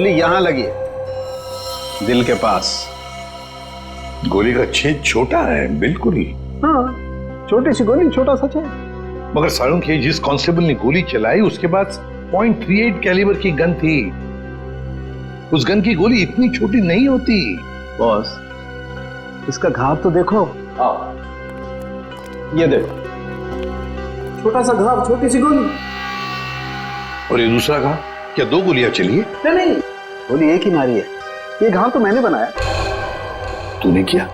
गोली यहाँ लगी है, दिल के पास। गोली का छेद छोटा है, बिल्कुल। हाँ, छोटी सी गोली, छोटा सा छेद। मगर सालुंखे, जिस कांस्टेबल ने गोली चलाई उसके पास .38 कैलिबर की गन थी। उस गन की गोली इतनी छोटी नहीं होती। बॉस, इसका घाव तो देखो। ये देखो, छोटा सा घाव, छोटी सी गोली। और ये दूसरा घाव, क्या 2 गोलियां चली है? नहीं, गोली एक ही मारी है। ये घाव तो मैंने बनाया। तूने किया?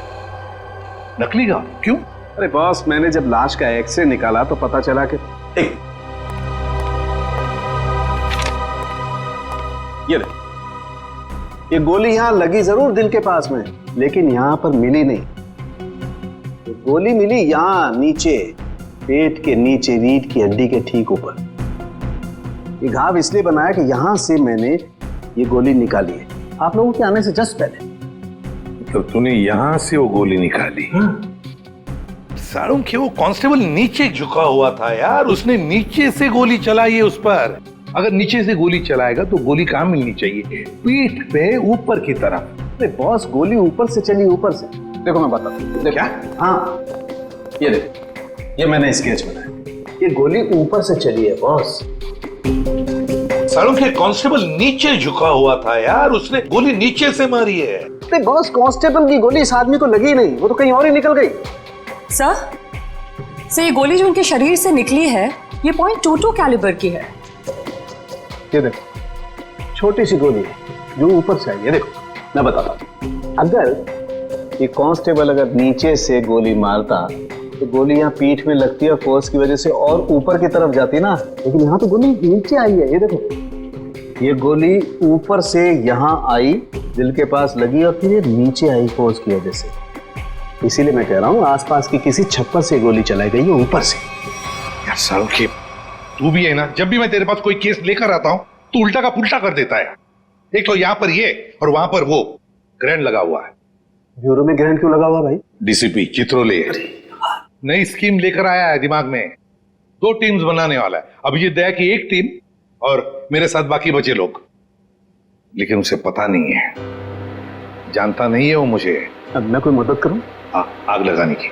नकली घाव? क्यों? अरे बॉस, मैंने जब लाश का एक्सरे निकाला तो पता चला कि ये ये गोली यहां लगी जरूर दिल के पास में, लेकिन यहां पर मिली नहीं। ये गोली मिली यहां नीचे, पेट के नीचे, रीढ़ की हड्डी के ठीक ऊपर। ये घाव इसलिए बनाया कि यहां से मैंने ये गोली निकाली है, आप लोगों के आने से जस्ट पहले। तो तूने यहां से वो गोली निकाली? सालुंखे, वो कांस्टेबल नीचे झुका हुआ था यार, उसने नीचे से गोली चलाई है उस पर। अगर नीचे से गोली चलाएगा तो गोली कहां मिलनी चाहिए? पीठ पे, ऊपर की तरफ। अरे बॉस, गोली ऊपर से चली, ऊपर से। देखो मैं बताता हूँ। क्या? हाँ, ये देखो, ये मैंने स्केच बनाया। ये गोली ऊपर से चली है बॉस। सालुंखे, कांस्टेबल नीचे झुका हुआ था यार, उसने गोली नीचे से मारी है। अरे बॉस, कांस्टेबल की गोली इस आदमी को लगी नहीं, वो तो कहीं और ही निकल गई। सर, ये गोली जो उनके शरीर से निकली है, ये .22 कैलिबर की है। ये देखो, छोटी सी गोली है जो ऊपर से आई है। देखो मैं बताता हूँ, अगर ये कांस्टेबल अगर नीचे से गोली मारता तो गोली यहाँ पीठ में लगती है, फोर्स की वजह से और ऊपर की तरफ जाती ना, लेकिन यहाँ तो गोली नीचे आई है। ये देखो, ये गोली ऊपर से यहाँ आई, दिल के पास लगी और फिर ये नीचे आई फोर्स की वजह से। इसीलिए मैं कह रहा हूँ आसपास की किसी छप्पर से गोली चलाई गई है, ऊपर से। यार सालुंखे, तू भी है ना, जब भी मैं तेरे पास कोई केस लेकर आता हूँ तू उल्टा का पुल्टा कर देता है। एक तो यहाँ पर ये और वहां पर वो ग्रैंड लगा हुआ है। ब्यूरो में ग्रैंड क्यों लगा हुआ भाई? डीसीपी चित्रोले नई स्कीम लेकर आया है दिमाग में। 2 टीम्स बनाने वाला है। अभिजीत दया की एक टीम और मेरे साथ बाकी बचे लोग। लेकिन उसे पता नहीं है, जानता नहीं है वो मुझे। अब मैं कोई मदद करूं? आग लगाने की।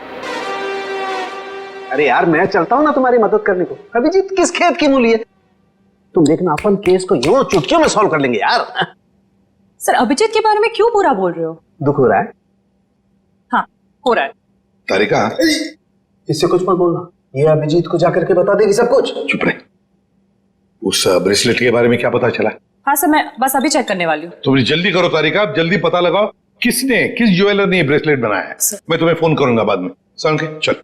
अरे यार, मैं चलता हूं ना तुम्हारी मदद करने को। अभिजीत किस खेत की मूली है? तुम देखना, अपन केस को यूं चुटकियों में सॉल्व कर लेंगे यार। सर, अभिजीत के बारे में क्यों बुरा बोल रहे हो? दुख हो रहा है? हाँ, हो रहा है। तारिका, इससे कुछ मत बोलना, ये अभिजीत को जाकर के बता देगी सब कुछ। चुप रहे। उस ब्रेसलेट के बारे में क्या पता चला? हाँ सर, मैं बस अभी चेक करने वाली हूँ। तुम जल्दी करो तारिका, जल्दी पता लगाओ किस ज्वेलर ने ये ब्रेसलेट बनाया है। मैं तुम्हें फोन करूंगा बाद में। सालुंखे, चल।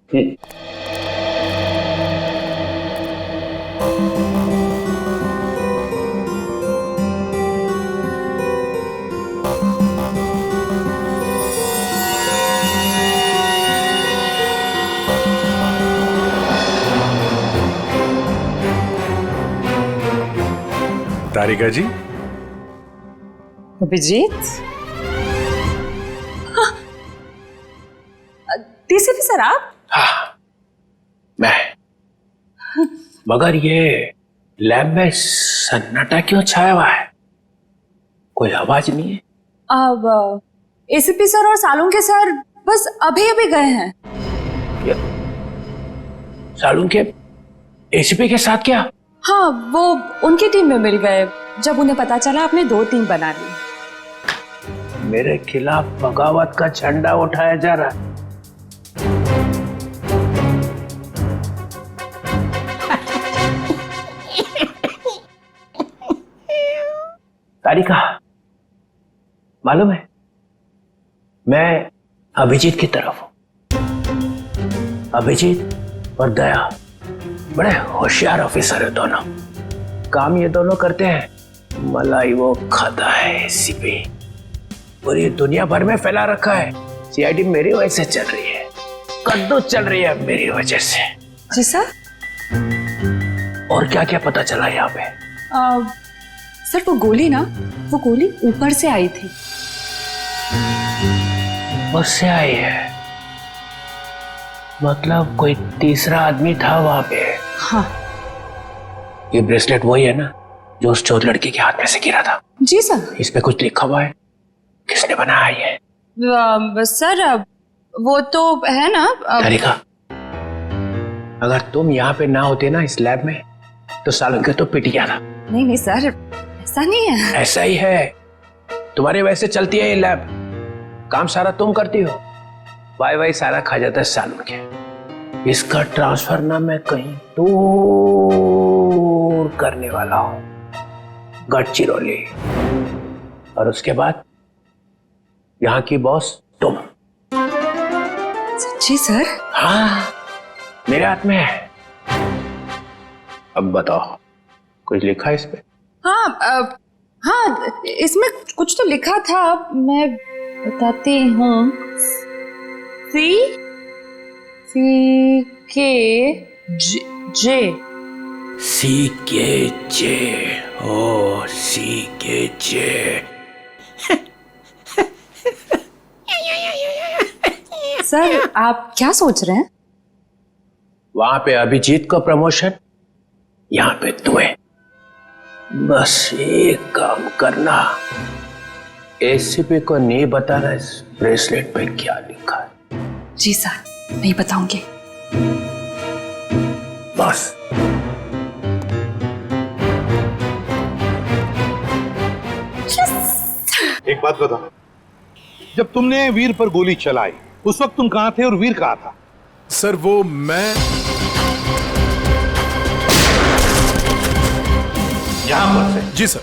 तारिका जी। अभिजीत, डीसीपी सर आप? हाँ, मैं। मगर ये लैब में सन्नाटा क्यों छाया हुआ है? कोई आवाज नहीं है। अब एसीपी सर और सालुंखे सर बस अभी अभी गए हैं। सालुंखे एसीपी के साथ क्या? हाँ, वो उनकी टीम में मिल गए जब उन्हें पता चला आपने 2 टीम बना ली। मेरे खिलाफ बगावत का झंडा उठाया जा रहा है। तारिका, मालूम है मैं अभिजीत की तरफ हूं। अभिजीत और दया बड़े होशियार ऑफिसर है दोनों। काम ये दोनों करते हैं, मलाई वो खाता है एसीपी। पूरी दुनिया भर में फैला रखा है। सीआईडी मेरी वजह से चल रही है, कद्दू चल रही है मेरी वजह से। जी सर। और क्या क्या पता चला यहाँ पे? सर, वो गोली ऊपर से आई थी। ऊपर से आई है? मतलब कोई तीसरा आदमी था वहां पे? हाँ। ये ब्रेसलेट वही है ना जो उस चौथ लड़की के हाथ में से गिरा था। जी सर। इस पे कुछ लिखा हुआ है, किसने बनाया ये? सर वो तो है ना तरीका, अगर तुम यहाँ पे ना होते ना इस लैब में तो सालों के तो पिट गया था। नहीं नहीं सर, ऐसा नहीं है। ऐसा ही है, तुम्हारे वैसे चलती है ये लैब, काम सारा तुम करती हो, वाई सारा खा जाता है सालों के। इसका ट्रांसफर ना मैं कहीं दूर करने वाला हूं, गढ़चिरौली, और उसके बाद यहाँ की बॉस तुम। सच्ची सर? हाँ, मेरे हाथ में है। अब बताओ, कुछ लिखा है इस पे? हाँ हाँ, इसमें कुछ तो लिखा था, मैं बताती हूँ। सी के जे CKJ, ओ CKJ। सर आप क्या सोच रहे हैं? वहां पे अभिजीत को प्रमोशन, यहाँ पे तुम्हें। बस एक काम करना, एसीपी को नहीं बताना इस ब्रेसलेट पे क्या लिखा है। जी सर, नहीं बताऊंगी। बस। एक बात बता, जब तुमने वीर पर गोली चलाई उस वक्त तुम कहां थे और वीर कहां था? सर वो मैं यहां पर से? जी सर।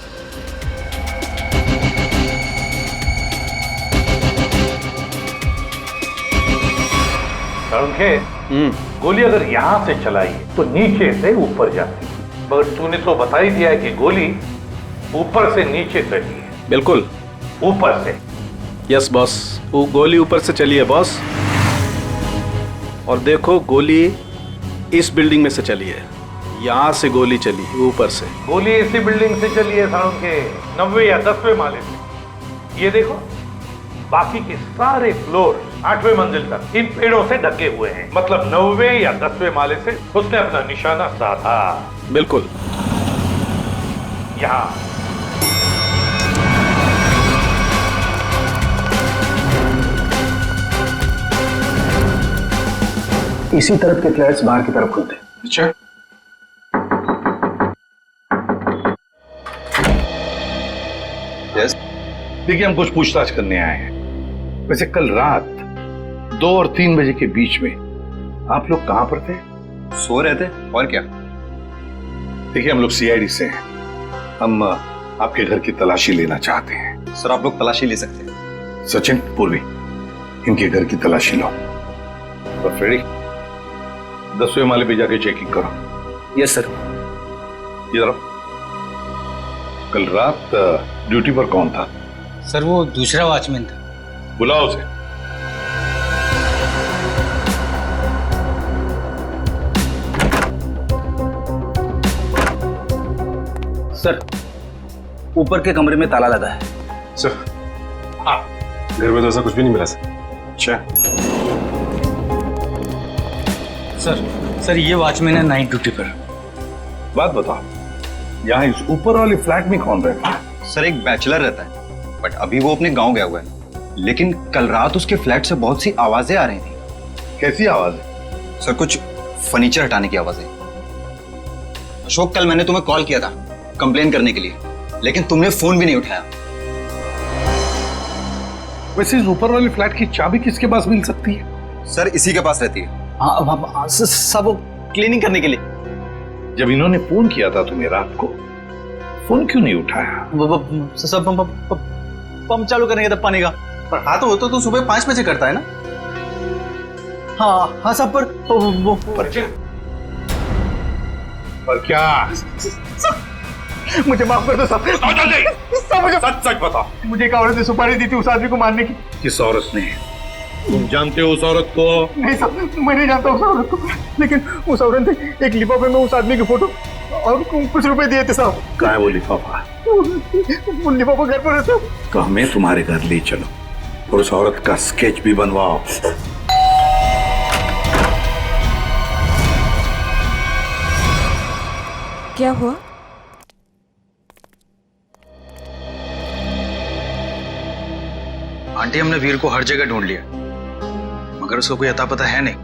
गोली अगर यहां से चलाई तो नीचे से ऊपर जाती, मगर तूने तो बता ही दिया है कि गोली ऊपर से नीचे चली है। बिल्कुल ऊपर से। यस बॉस, वो गोली ऊपर से चली है बॉस। और देखो गोली इस बिल्डिंग में से चली है, यहाँ से गोली चली ऊपर से। गोली इसी बिल्डिंग से चली है साउंड के 9वें या 10वें माले से। ये देखो, बाकी के सारे फ्लोर 8वें मंजिल तक इन पेड़ों से ढके हुए हैं, मतलब 9वें या 10वें माले से उसने अपना निशाना साधा। बिल्कुल। यहाँ इसी तरफ के फ्लैट्स बाहर की तरफ खुलते हैं। अच्छा, यस। देखिए, हम कुछ पूछताछ करने आए हैं। वैसे कल रात 2 और 3 बजे के बीच में आप लोग कहां पर थे? सो रहे थे, और क्या। देखिए, हम लोग सीआईडी से हैं, हम आपके घर की तलाशी लेना चाहते हैं। सर आप लोग तलाशी ले सकते हैं। सचिन, पूर्वी, इनके घर की तलाशी लो। और फ्रेडी, 10वें माले पे जाके चेकिंग करो। Yes sir. इधर आओ। कल रात ड्यूटी पर कौन था? सर वो दूसरा वॉचमैन था। बुलाओ उसे। सर ऊपर के कमरे में ताला लगा है। सर घर में तो ऐसा कुछ भी नहीं मिला सर। अच्छा सर ये वॉचमैन है नाइट ड्यूटी पर। बात बताओ, यहाँ इस ऊपर वाले फ्लैट में कौन रहता है? सर एक बैचलर रहता है, बट अभी वो अपने गांव गया हुआ है। लेकिन कल रात उसके फ्लैट से बहुत सी आवाजें आ रही थी। कैसी आवाज? सर कुछ फर्नीचर हटाने की आवाजें। अशोक, कल मैंने तुम्हें कॉल किया था कंप्लेन करने के लिए, लेकिन तुमने फोन भी नहीं उठाया। वैसे इस ऊपर वाले फ्लैट की चाबी किसके पास मिल सकती है? सर इसी के पास रहती है। हाँ सब वो क्लीनिंग करने के लिए। जब इन्होंने फोन किया था तुम्हें रात को, फोन क्यों नहीं उठाया? सब पंप चालू करने का पानी का। पर हाँ तो सुबह 5 बजे करता है ना। हाँ सब पर क्या? मुझे माफ कर दो सब मुझे सच बता। मुझे एक औरत ने सुपारी दी थी उस आदमी को मारने की। किस औरत ने? तुम जानते हो उस औरत को? नहीं सर, मैं नहीं जानता उस औरत को, लेकिन उस औरत ने एक लिफाफे में उस आदमी की फोटो और कुछ रुपए दिए थे साहब। कहाँ है वो लिफाफा? वो लिफाफा घर पर है साहब। तो हमें तुम्हारे घर ले चलो और उस औरत का स्केच भी बनवाओ। क्या हुआ? आंटी, हमने वीर को हर जगह ढूंढ लिया, मगर उसको कोई अता पता है नहीं।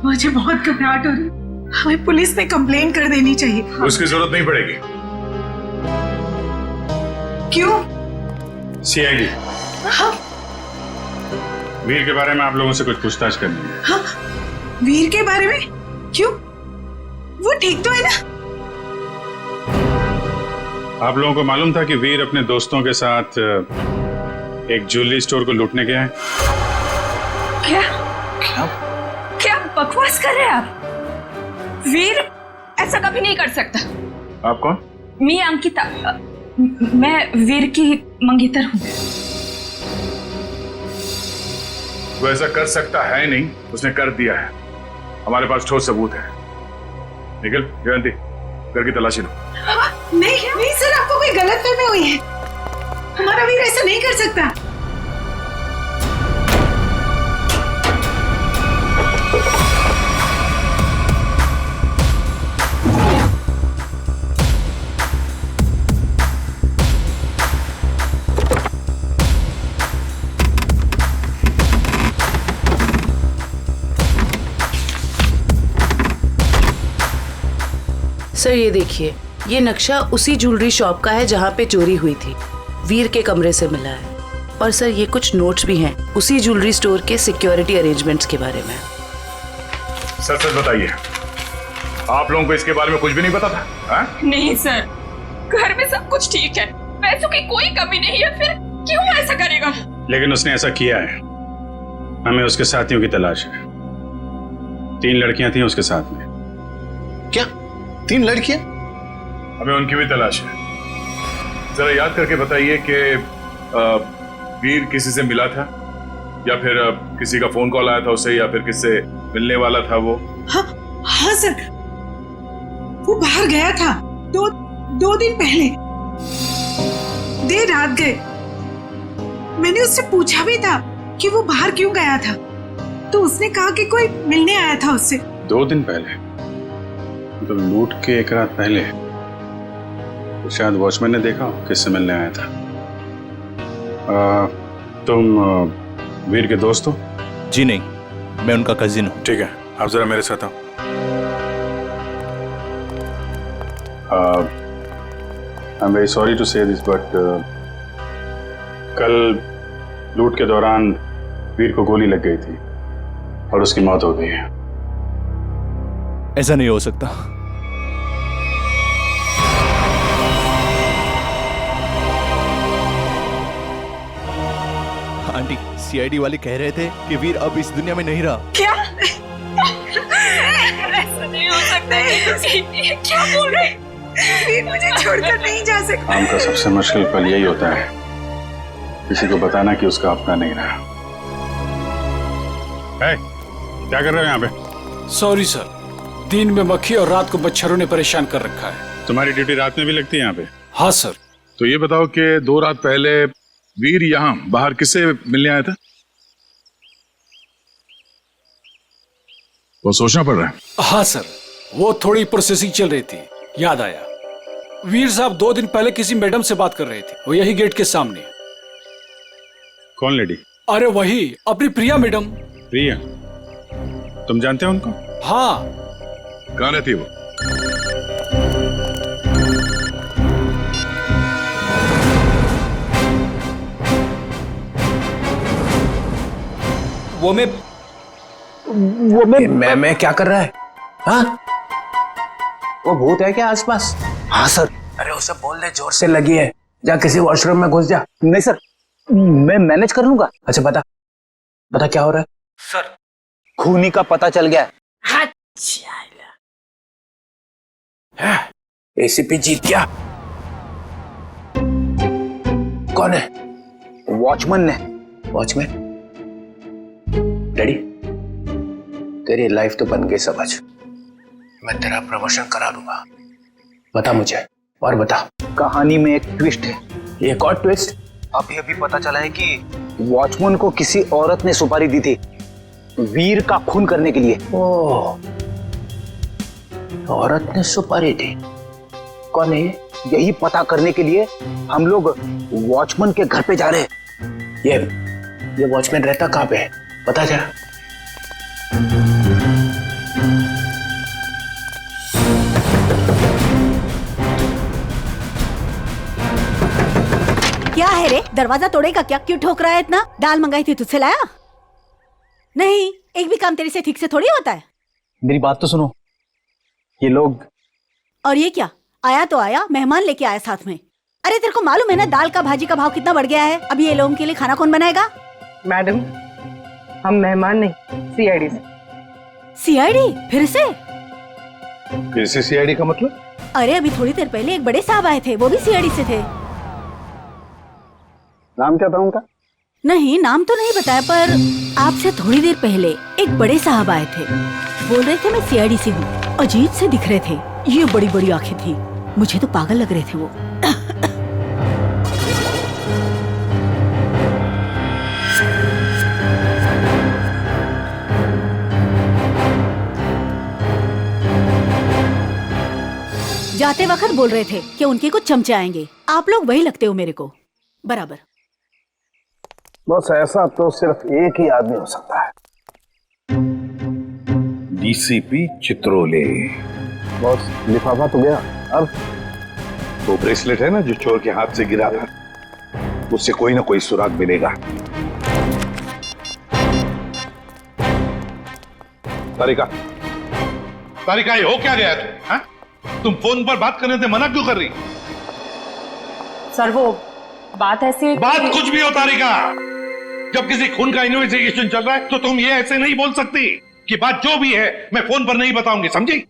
मुझे बहुत घबराहट हो रही, हमें पुलिस में कंप्लेन कर देनी चाहिए। उसकी जरूरत नहीं पड़ेगी। क्यों? सीआईडी हाँ? वीर के बारे में आप लोगों से कुछ पूछताछ करनी है। हाँ? वीर के बारे में? क्यों? वो ठीक तो है ना? आप लोगों को मालूम था कि वीर अपने दोस्तों के साथ एक ज्वेलरी स्टोर को लूटने गया है? क्या क्या बकवास कर रहे हैं आप? वीर ऐसा कभी नहीं कर सकता। आप कौन? मैं अंकिता, मैं वीर की मंगेतर हूँ। वो ऐसा कर सकता है नहीं, उसने कर दिया है। हमारे पास ठोस सबूत है। निखिल, जयंती, घर की तलाशी लो। नहीं सर, आपको कोई गलतफहमी हुई है। हमारा वीर ऐसा नहीं कर सकता। सर ये देखिए, ये नक्शा उसी ज्वेलरी शॉप का है जहाँ पे चोरी हुई थी। वीर के कमरे से मिला है। और सर ये कुछ नोट्स भी हैं उसी ज्वेलरी स्टोर के सिक्योरिटी अरेंजमेंट्स के बारे में। सच सच बताइए, आप लोगों को इसके बारे में कुछ भी नहीं पता था? हा? नहीं सर, घर में सब कुछ ठीक है, पैसों की कोई कमी नहीं है, फिर क्यों ऐसा करेगा? लेकिन उसने ऐसा किया है। हमें उसके साथियों की तलाश है। 3 लड़कियां थी उसके साथ में। क्या 3 लड़कियां? हमें उनकी भी तलाश है। जरा याद करके बताइए कि वीर किसी से मिला था, या फिर किसी का फोन कॉल आया था उसे, या फिर किससे मिलने वाला था वो? हाँ सर, वो बाहर गया था 2 दिन पहले, देर रात गए। मैंने उससे पूछा भी था कि वो बाहर क्यों गया था, तो उसने कहा कि कोई मिलने आया था उससे। 2 दिन पहले? तो लूट के 1 रात पहले तो शायद वॉचमैन ने देखा किससे मिलने आया था। तुम वीर के दोस्त हो? जी नहीं, मैं उनका कजिन हूँ। ठीक है, आप जरा मेरे साथ आओ। I am very sorry to say this, but कल लूट के दौरान वीर को गोली लग गई थी और उसकी मौत हो गई है। ऐसा नहीं हो सकता। आंटी, सीआईडी वाले कह रहे थे कि वीर अब इस दुनिया में नहीं रहा। क्या? ऐसा नहीं हो सकता। ये क्या बोल रहे हैं? वीर मुझे छोड़कर नहीं जा सकता। काम का सबसे मुश्किल पल यही होता है, किसी को बताना कि उसका अपना नहीं रहा। क्या कर रहे हो यहाँ पे? सॉरी सर, दिन में मक्खी और रात को मच्छरों ने परेशान कर रखा है। तुम्हारी ड्यूटी रात में भी लगती है यहाँ पे? हाँ सर। तो ये बताओ कि 2 रात पहले वीर यहाँ बाहर किससे मिलने आया था? वो सोचना पड़ रहा है। हाँ सर, वो थोड़ी प्रोसेसिंग चल रही थी, याद आया। वीर साहब 2 दिन पहले किसी मैडम से बात कर रहे थे, वो यही गेट के सामने। कौन लेडी? अरे वही, अपनी प्रिया मैडम। प्रिया? तुम जानते हो उनको? हाँ। कहाँ रहती है वो? मैं क्या कर रहा है? हाँ? वो भूत है क्या आसपास? हाँ सर। अरे उसे बोल दे जोर से लगी है, जा किसी वॉशरूम में घुस जा। नहीं सर, मैं मैनेज कर लूंगा। अच्छा बता क्या हो रहा है? सर, खूनी का पता चल गया। एसीपी जीत गया। कौन है? वॉचमैन ने। वॉचमैन? डैडी, तेरी लाइफ तो बन गई समझ। मैं तेरा प्रमोशन करा दूंगा। बता मुझे, और बता। कहानी में एक ट्विस्ट है। एक और ट्विस्ट? अभी अभी पता चला है कि वॉचमैन को किसी औरत ने सुपारी दी थी वीर का खून करने के लिए। ओह, औरत ने सुपारी दी? कौन है ये? यही पता करने के लिए हम लोग वॉचमैन के घर पे जा रहे हैं। ये वॉचमैन रहता कहाँ पे है, बता जरा। क्या है रे, दरवाजा तोड़ेगा क्या? क्यों ठोक रहा है इतना? दाल मंगाई थी, तुझसे लाया नहीं? एक भी काम तेरे से ठीक से थोड़ी होता है। मेरी बात तो सुनो, ये लोग। और ये क्या, आया तो आया, मेहमान लेके आया साथ में। अरे तेरे को मालूम है ना दाल का भाजी का भाव कितना बढ़ गया है? अभी ये लोगों के लिए खाना कौन बनाएगा? मैडम, हम मेहमान नहीं, सीआईडी से। सीआईडी? फिर से सीआईडी का मतलब? अरे अभी थोड़ी देर पहले एक बड़े साहब आए थे, वो भी सीआईडी से थे। नाम क्या था उनका? नहीं, नाम तो नहीं बताया, पर आपसे थोड़ी देर पहले एक बड़े साहब आए थे, बोल रहे थे मैं सीआईडी से हूँ। अजीब से दिख रहे थे, ये बड़ी बड़ी आंखें थी, मुझे तो पागल लग रहे थे वो। जाते वक्त बोल रहे थे कि उनके कुछ चमचे आएंगे। आप लोग वही लगते हो मेरे को बराबर। बस ऐसा तो सिर्फ एक ही आदमी हो सकता है, डीसीपी चित्रोले। बॉस, लिफाफा तो गया, अब वो ब्रेसलेट है ना जो चोर के हाथ से गिरा था, उससे कोई ना कोई सुराग मिलेगा। तारिका, ये हो क्या गया तुम फोन पर बात करने से मना क्यों कर रही? सर वो बात ऐसी बात कुछ भी हो तारिका, जब किसी खून का इन्वेस्टिगेशन चल रहा है तो तुम ये ऐसे नहीं बोल सकती कि बात जो भी है मैं फोन पर नहीं बताऊंगी, समझी?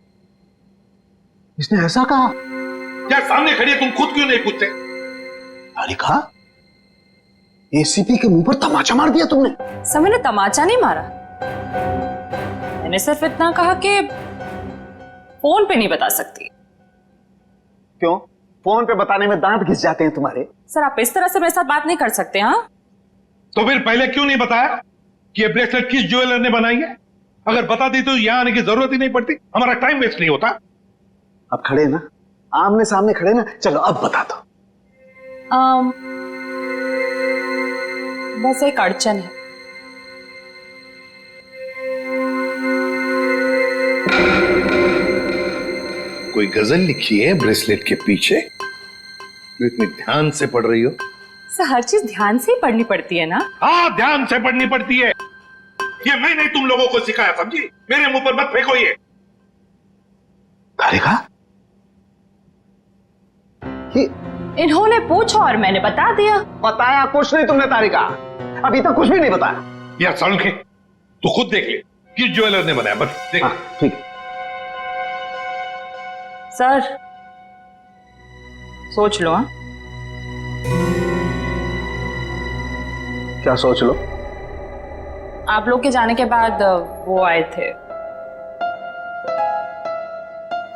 इसने ऐसा कहा? क्या सामने खड़ी है, तुम खुद क्यों नहीं पूछते? तारिका, एसीपी के मुंह पर तमाचा मार दिया तुमने। सर मैंने तमाचा नहीं मारा, मैंने सिर्फ इतना कहा कि फोन पे नहीं बता सकती। क्यों? फोन पे बताने में दांत घिस जाते हैं तुम्हारे। सर आप इस तरह से मेरे साथ बात नहीं कर सकते। हाँ तो फिर पहले क्यों नहीं बताया कि ये ब्रेसलेट किस ज्वेलर ने बनाई है? अगर बता दी तो यहां आने की जरूरत ही नहीं पड़ती, हमारा टाइम वेस्ट नहीं होता। अब खड़े ना, आमने सामने खड़े ना, चलो अब बता दो। बस एक अड़चन है। कोई गजल लिखी है ब्रेसलेट के पीछे, जो इतनी ध्यान से पढ़ रही हो? सर हर चीज ध्यान से ही पढ़नी पड़ती है ना। हाँ, ध्यान से पढ़नी पड़ती है, ये मैंने तुम लोगों को सिखाया, समझी? मेरे मुंह पर मत फेंको ये। तारिका, इन्होंने पूछा और मैंने बता दिया। बताया कुछ नहीं तुमने तारिका, अभी तक कुछ भी नहीं बताया। यार सालुंखे, तू खुद देख ले किस ज्वेलर ने बनाया, बस देख। ठीक है सर, सोच लो। हाँ क्या सोच लो? आप लोग के जाने के बाद वो आए थे,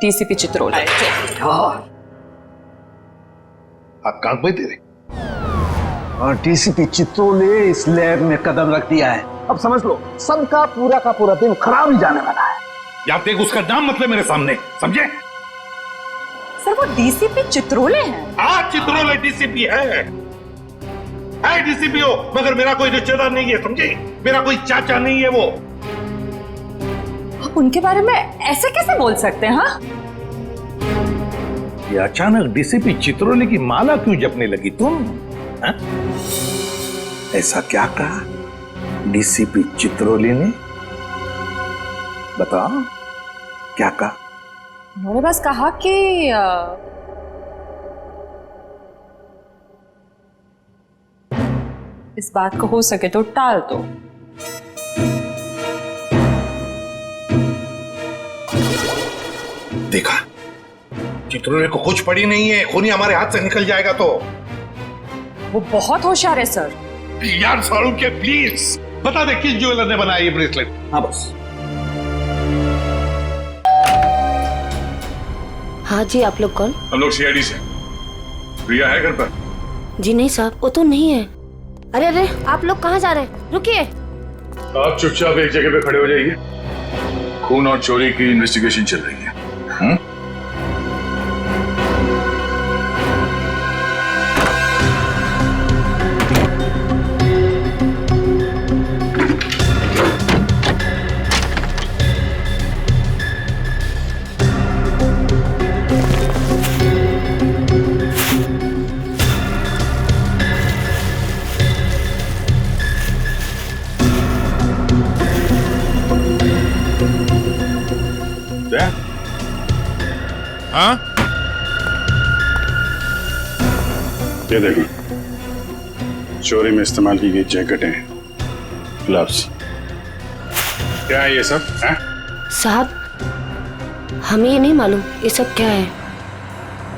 डीसीपी चित्रोले आए थे। आप कहां पे तेरे? और डीसीपी चित्रोले इस लैब में कदम रख दिया है। अब समझ लो, सबका पूरा का पूरा दिन खराब ही जाने वाला है। यार देख, उसका नाम मतलब मेरे सामने, समझे? सर वो डीसीपी चित्रोले हैं। हाँ, चित्रोले डीसीपी है डीसीपी हो, मगर मेरा कोई रिश्तेदार नहीं है, समझे? मेरा कोई चाचा नहीं है वो। आप उनके बारे में ऐसे कैसे बोल सकते हैं? हाँ, ये अचानक डीसीपी चित्रोले की माला क्यों जपने लगी तुम? हा? ऐसा क्या कहा डीसीपी चित्रोले ने? बताओ, क्या कहा? उन्होंने बस कहा कि इस बात को हो सके तो टाल दो। देखा, चित्रोले को कुछ पड़ी नहीं है, खूनी हमारे हाथ से निकल जाएगा तो। वो बहुत होशियार है सर। यार सालुंखे प्लीज बता दे किस ज्वेलर ने बनाया ये ब्रेसलेट। हाँ बस। हाँ जी, आप लोग कौन? हम लोग सीआईडी से। प्रिया है घर पर? जी नहीं साहब, वो तो नहीं है। अरे अरे, आप लोग कहाँ जा रहे हैं? रुकिए। आप चुपचाप एक जगह पे खड़े हो जाइए, खून और चोरी की इन्वेस्टिगेशन चल रही है। दया? हाँ? ये देखो, चोरी में इस्तेमाल की गई जैकेटें, ग्लव्स, क्या है ये सब? है? साहब, हमें ये नहीं मालूम ये सब क्या है।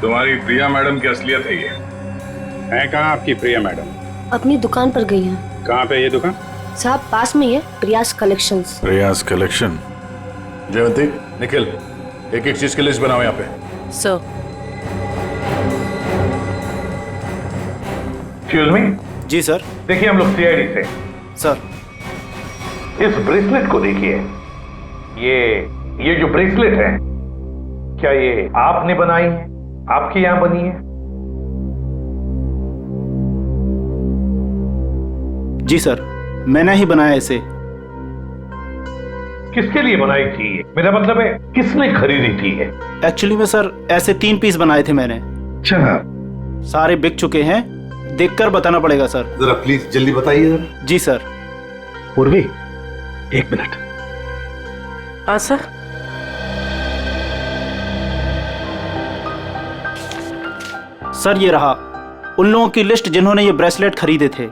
तुम्हारी प्रिया मैडम की असलियत है ये। है कहाँ आपकी प्रिया मैडम? अपनी दुकान पर गई हैं। कहाँ पे ये दुकान? साहब, पास में ही है, प्रियास कलेक्शंस। प्रियास कलेक्शन। जयवंती, निखिल, एक एक चीज की लिस्ट बनाओ यहाँ पे। सर। Excuse me. जी सर। देखिए, हम लोग सीआईडी से। सर, इस ब्रेसलेट को देखिए। ये जो ब्रेसलेट है, क्या ये आपने बनाई है? आपके यहाँ बनी है? जी सर, मैंने ही बनाया इसे। किसके लिए बनाई थी ये? मेरा मतलब है, किसने खरीदी थी ये? एक्चुअली में सर, ऐसे 3 पीस बनाए थे मैंने। अच्छा। सारे बिक चुके हैं, देखकर बताना पड़ेगा सर। जरा प्लीज जल्दी बताइए जरा। जी सर। पूर्वी, 1 मिनट। हाँ सर। सर, ये रहा उन लोगों की लिस्ट जिन्होंने ये ब्रेसलेट खरीदे थे।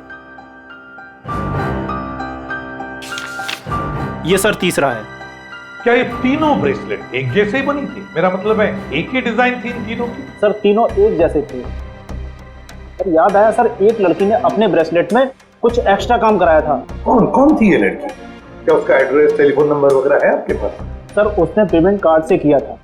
ये सर तीसरा है। क्या ये तीनों ब्रेसलेट एक जैसे ही बनी थी? मेरा मतलब है, एक ही डिजाइन थी इन तीनों की? सर, तीनों एक जैसे थे। सर, याद आया सर, एक लड़की ने अपने ब्रेसलेट में कुछ एक्स्ट्रा काम कराया था। कौन थी ये लड़की? क्या उसका एड्रेस, टेलीफोन नंबर वगैरह है आपके पास? सर, उसने पेमेंट कार्ड से किया था।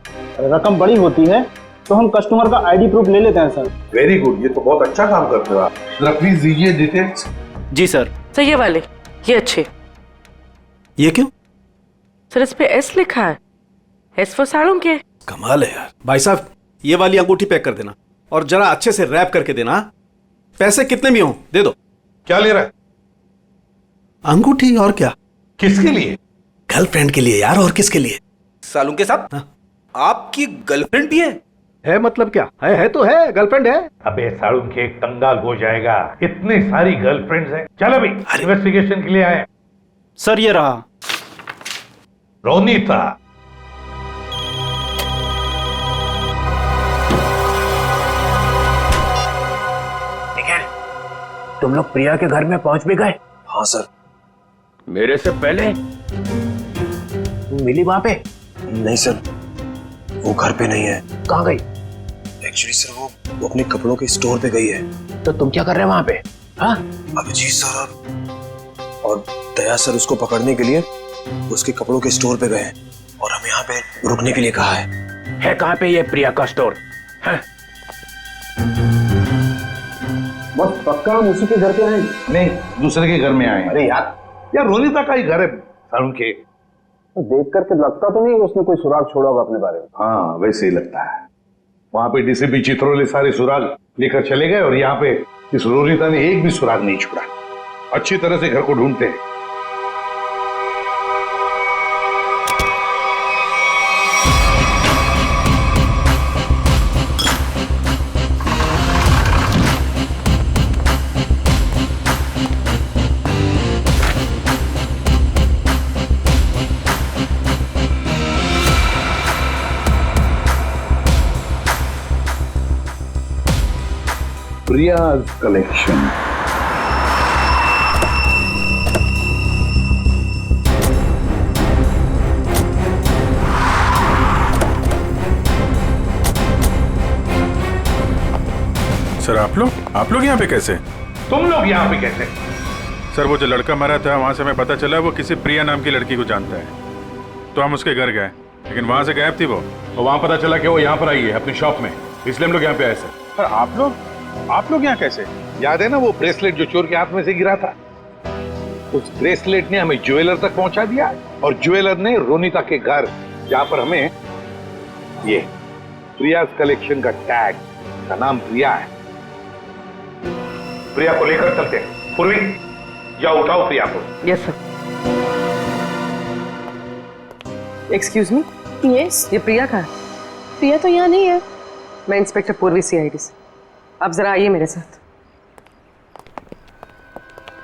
रकम बड़ी होती है तो हम कस्टमर का आईडी प्रूफ ले लेते हैं सर। वेरी गुड, ये तो बहुत अच्छा काम करते हो आप। जरा प्लीज दीजिए डिटेल्स। जी सर। सर, ये वाले, ये अच्छे। ये क्यों? सर, इस पे एस लिखा है। एस फॉर साड़ों के। कमाल है यार। भाई साहब, ये वाली अंगूठी पैक कर देना और जरा अच्छे से रैप करके देना। पैसे कितने भी हों दे दो। क्या ले रहा है? अंगूठी, और क्या? किसके लिए? गर्लफ्रेंड के लिए यार, और किसके लिए? सालू के साथ आपकी गर्लफ्रेंड भी है मतलब क्या है तो है, गर्लफ्रेंड है। अबे साड़ू के एक तंगाल हो जाएगा, इतनी सारी गर्लफ्रेंड्स हैं। चल अभी इन्वेस्टिगेशन के लिए आए। सर, ये रहा रोनीता। निखिल, तुम लोग प्रिया के घर में पहुंच भी गए? हाँ सर। मेरे से पहले? मिली वहां पे? नहीं सर, वो घर पे नहीं है। कहाँ गई? एक्चुअली सर, वो अपने कपड़ों के स्टोर पे गई है। तो तुम क्या कर रहे हो वहां पे? हाँ? अभिजीत सर और दया सर उसको पकड़ने के लिए उसके कपड़ों के स्टोर पे गए हैं और हमें यहाँ पे रुकने के लिए कहा है। कहाँ पे ये प्रिया का स्टोर? हाँ? बस पक्का हम उसी के घर पे आए? नहीं, दूसरे के घर में आए। अरे यार रोनीता का ही घर है साड़ू के। तो देख करके लगता तो नहीं उसने कोई सुराग छोड़ा होगा अपने बारे में। हाँ, वैसे ही लगता है। वहां पे डीसीपी चित्रोले सारे सुराग लेकर चले गए और यहाँ पे इस रोनीता ने एक भी सुराग नहीं छोड़ा। अच्छी तरह से घर को ढूंढते हैं। प्रियाज कलेक्शन। सर, आप लोग यहाँ पे कैसे? तुम लोग यहाँ पे कैसे? सर, वो जो लड़का मरा था वहां से हमें पता चला वो किसी प्रिया नाम की लड़की को जानता है, तो हम उसके घर गए, लेकिन वहां से गायब थी वो। और वहां पता चला कि वो यहाँ पर आई है अपनी शॉप में, इसलिए हम लोग यहाँ पे आए सर। पर आप लोग यहाँ कैसे? याद है ना वो ब्रेसलेट जो चोर के हाथ में से गिरा था? उस ब्रेसलेट ने हमें ज्वेलर तक पहुंचा दिया और ज्वेलर ने रोनीता के घर, जहां पर हमें ये प्रियाज कलेक्शन का टैग, का नाम प्रिया है। प्रिया को लेकर चलते हैं। पूर्वी, जाओ उठाओ प्रिया को। Yes sir. एक्सक्यूज मी। यस। ये प्रिया कहाँ है? प्रिया तो यहाँ नहीं है। मैं इंस्पेक्टर पूर्वी सीआईडी से। आप जरा आइए मेरे साथ।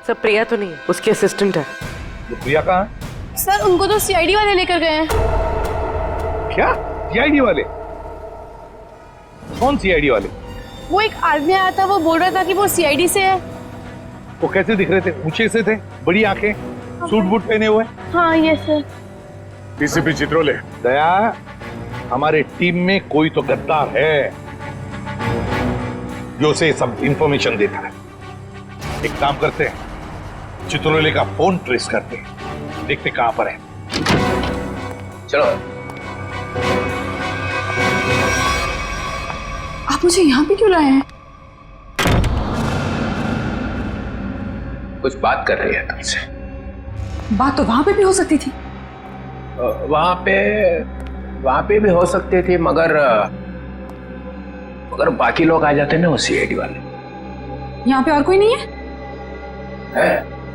सर, प्रिया तो नहीं है, उसकी असिस्टेंट है। तो प्रिया कहाँ है? सर, उनको तो सीआईडी वाले लेकर गए हैं। क्या सीआईडी वाले? कौन सीआईडी वाले? वो एक आदमी आया था, वो बोल रहा था कि वो सीआईडी से है। वो कैसे दिख रहे थे? ऊंचे से थे, बड़ी आंखें, सूट बूट पहने हुए। हाँ ये सर। डीसीपी चित्रोले। दया, हमारे टीम में कोई तो गद्दार है जो उसे सब इंफॉर्मेशन देता है। एक काम करते हैं, चित्रोले का फोन ट्रेस करते हैं, देखते कहां पर है। चलो। आप मुझे यहाँ पे क्यों लाए हैं? कुछ बात कर रही है तुमसे। बात तो वहां पे भी हो सकती थी। वहां पे भी हो सकती थी, मगर बाकी लोग आ जाते ना, वो सीआईडी वाले। यहाँ पे और कोई नहीं है?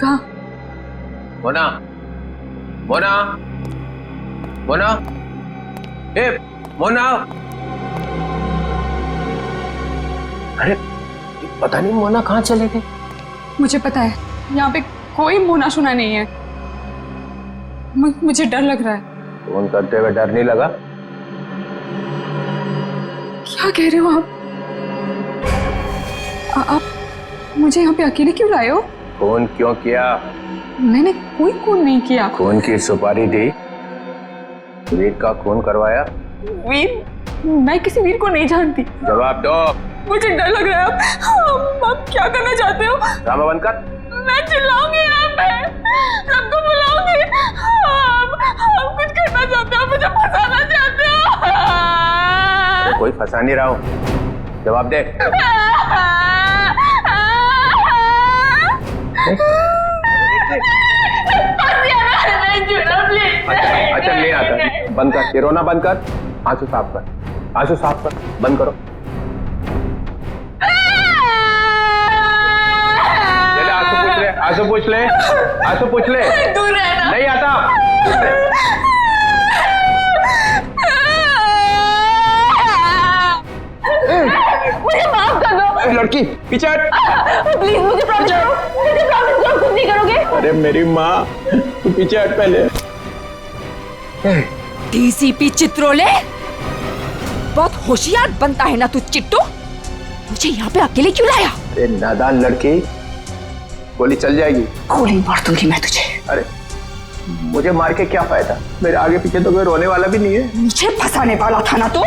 कहाँ? मोना, मोना, मोना, ए मोना। अरे पता नहीं मोना कहाँ चले गए। मुझे पता है, यहाँ पे कोई मोना शुना नहीं है। मुझे डर लग रहा है। फोन करते हुए डर नहीं लगा? क्या कह रहे हो आप मुझे यहाँ पे अकेले क्यों लाए हो? फोन क्यों किया? मैंने कोई खून नहीं किया। खून की सुपारी दी, वीर का खून करवाया। वीर? मैं किसी वीर को नहीं जानती। जवाब दो। मुझे डर लग रहा है। आप क्या करना चाहते हो? ड्रामा बंद कर। मैं चिल्लाऊंगी यहाँ पे, सबको बुलाऊंगी। आप कुछ करना चाहते हो, मुझे फंसाना चाहते हो। कोई फंसा नहीं रहा हूँ, जवाब दे। अच्छा नहीं आता, बंद कर, ये रोना बंद कर, आंसू साफ कर, आंसू साफ कर, बंद करो। चले आंसू पूछ ले, आंसू पूछ ले, आंसू पूछ ले। दूर रहना। नहीं आता। मुझे माफ कर दो। लड़की पीछे हट। प्लीज मुझे प्रॉमिस करो, मुझे प्रॉमिस करो कुछ नहीं करोगे। अरे मेरी माँ, तू पीछे हट पहले। डीसीपी चित्रोले, बहुत होशियार बनता है ना तू चिट्टू। मुझे यहाँ पे अकेले क्यों लाया? अरे नादान लड़की, गोली चल जाएगी। गोली मार दूंगी मैं तुझे। अरे मुझे मार के क्या फायदा? मेरे आगे पीछे तो कोई रोने वाला भी नहीं है। मुझे फंसाने वाला था ना तू।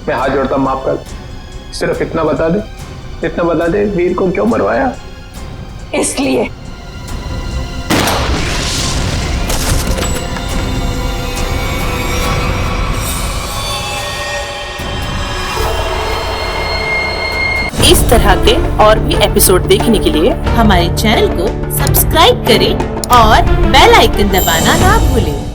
मैं हाथ जोड़ता हूं, माफ कर। सिर्फ इतना बता दे, वीर को क्यों मरवाया? इसलिए इस तरह के और भी एपिसोड देखने के लिए हमारे चैनल को सब्सक्राइब करें और बेल आइकन दबाना ना भूलें।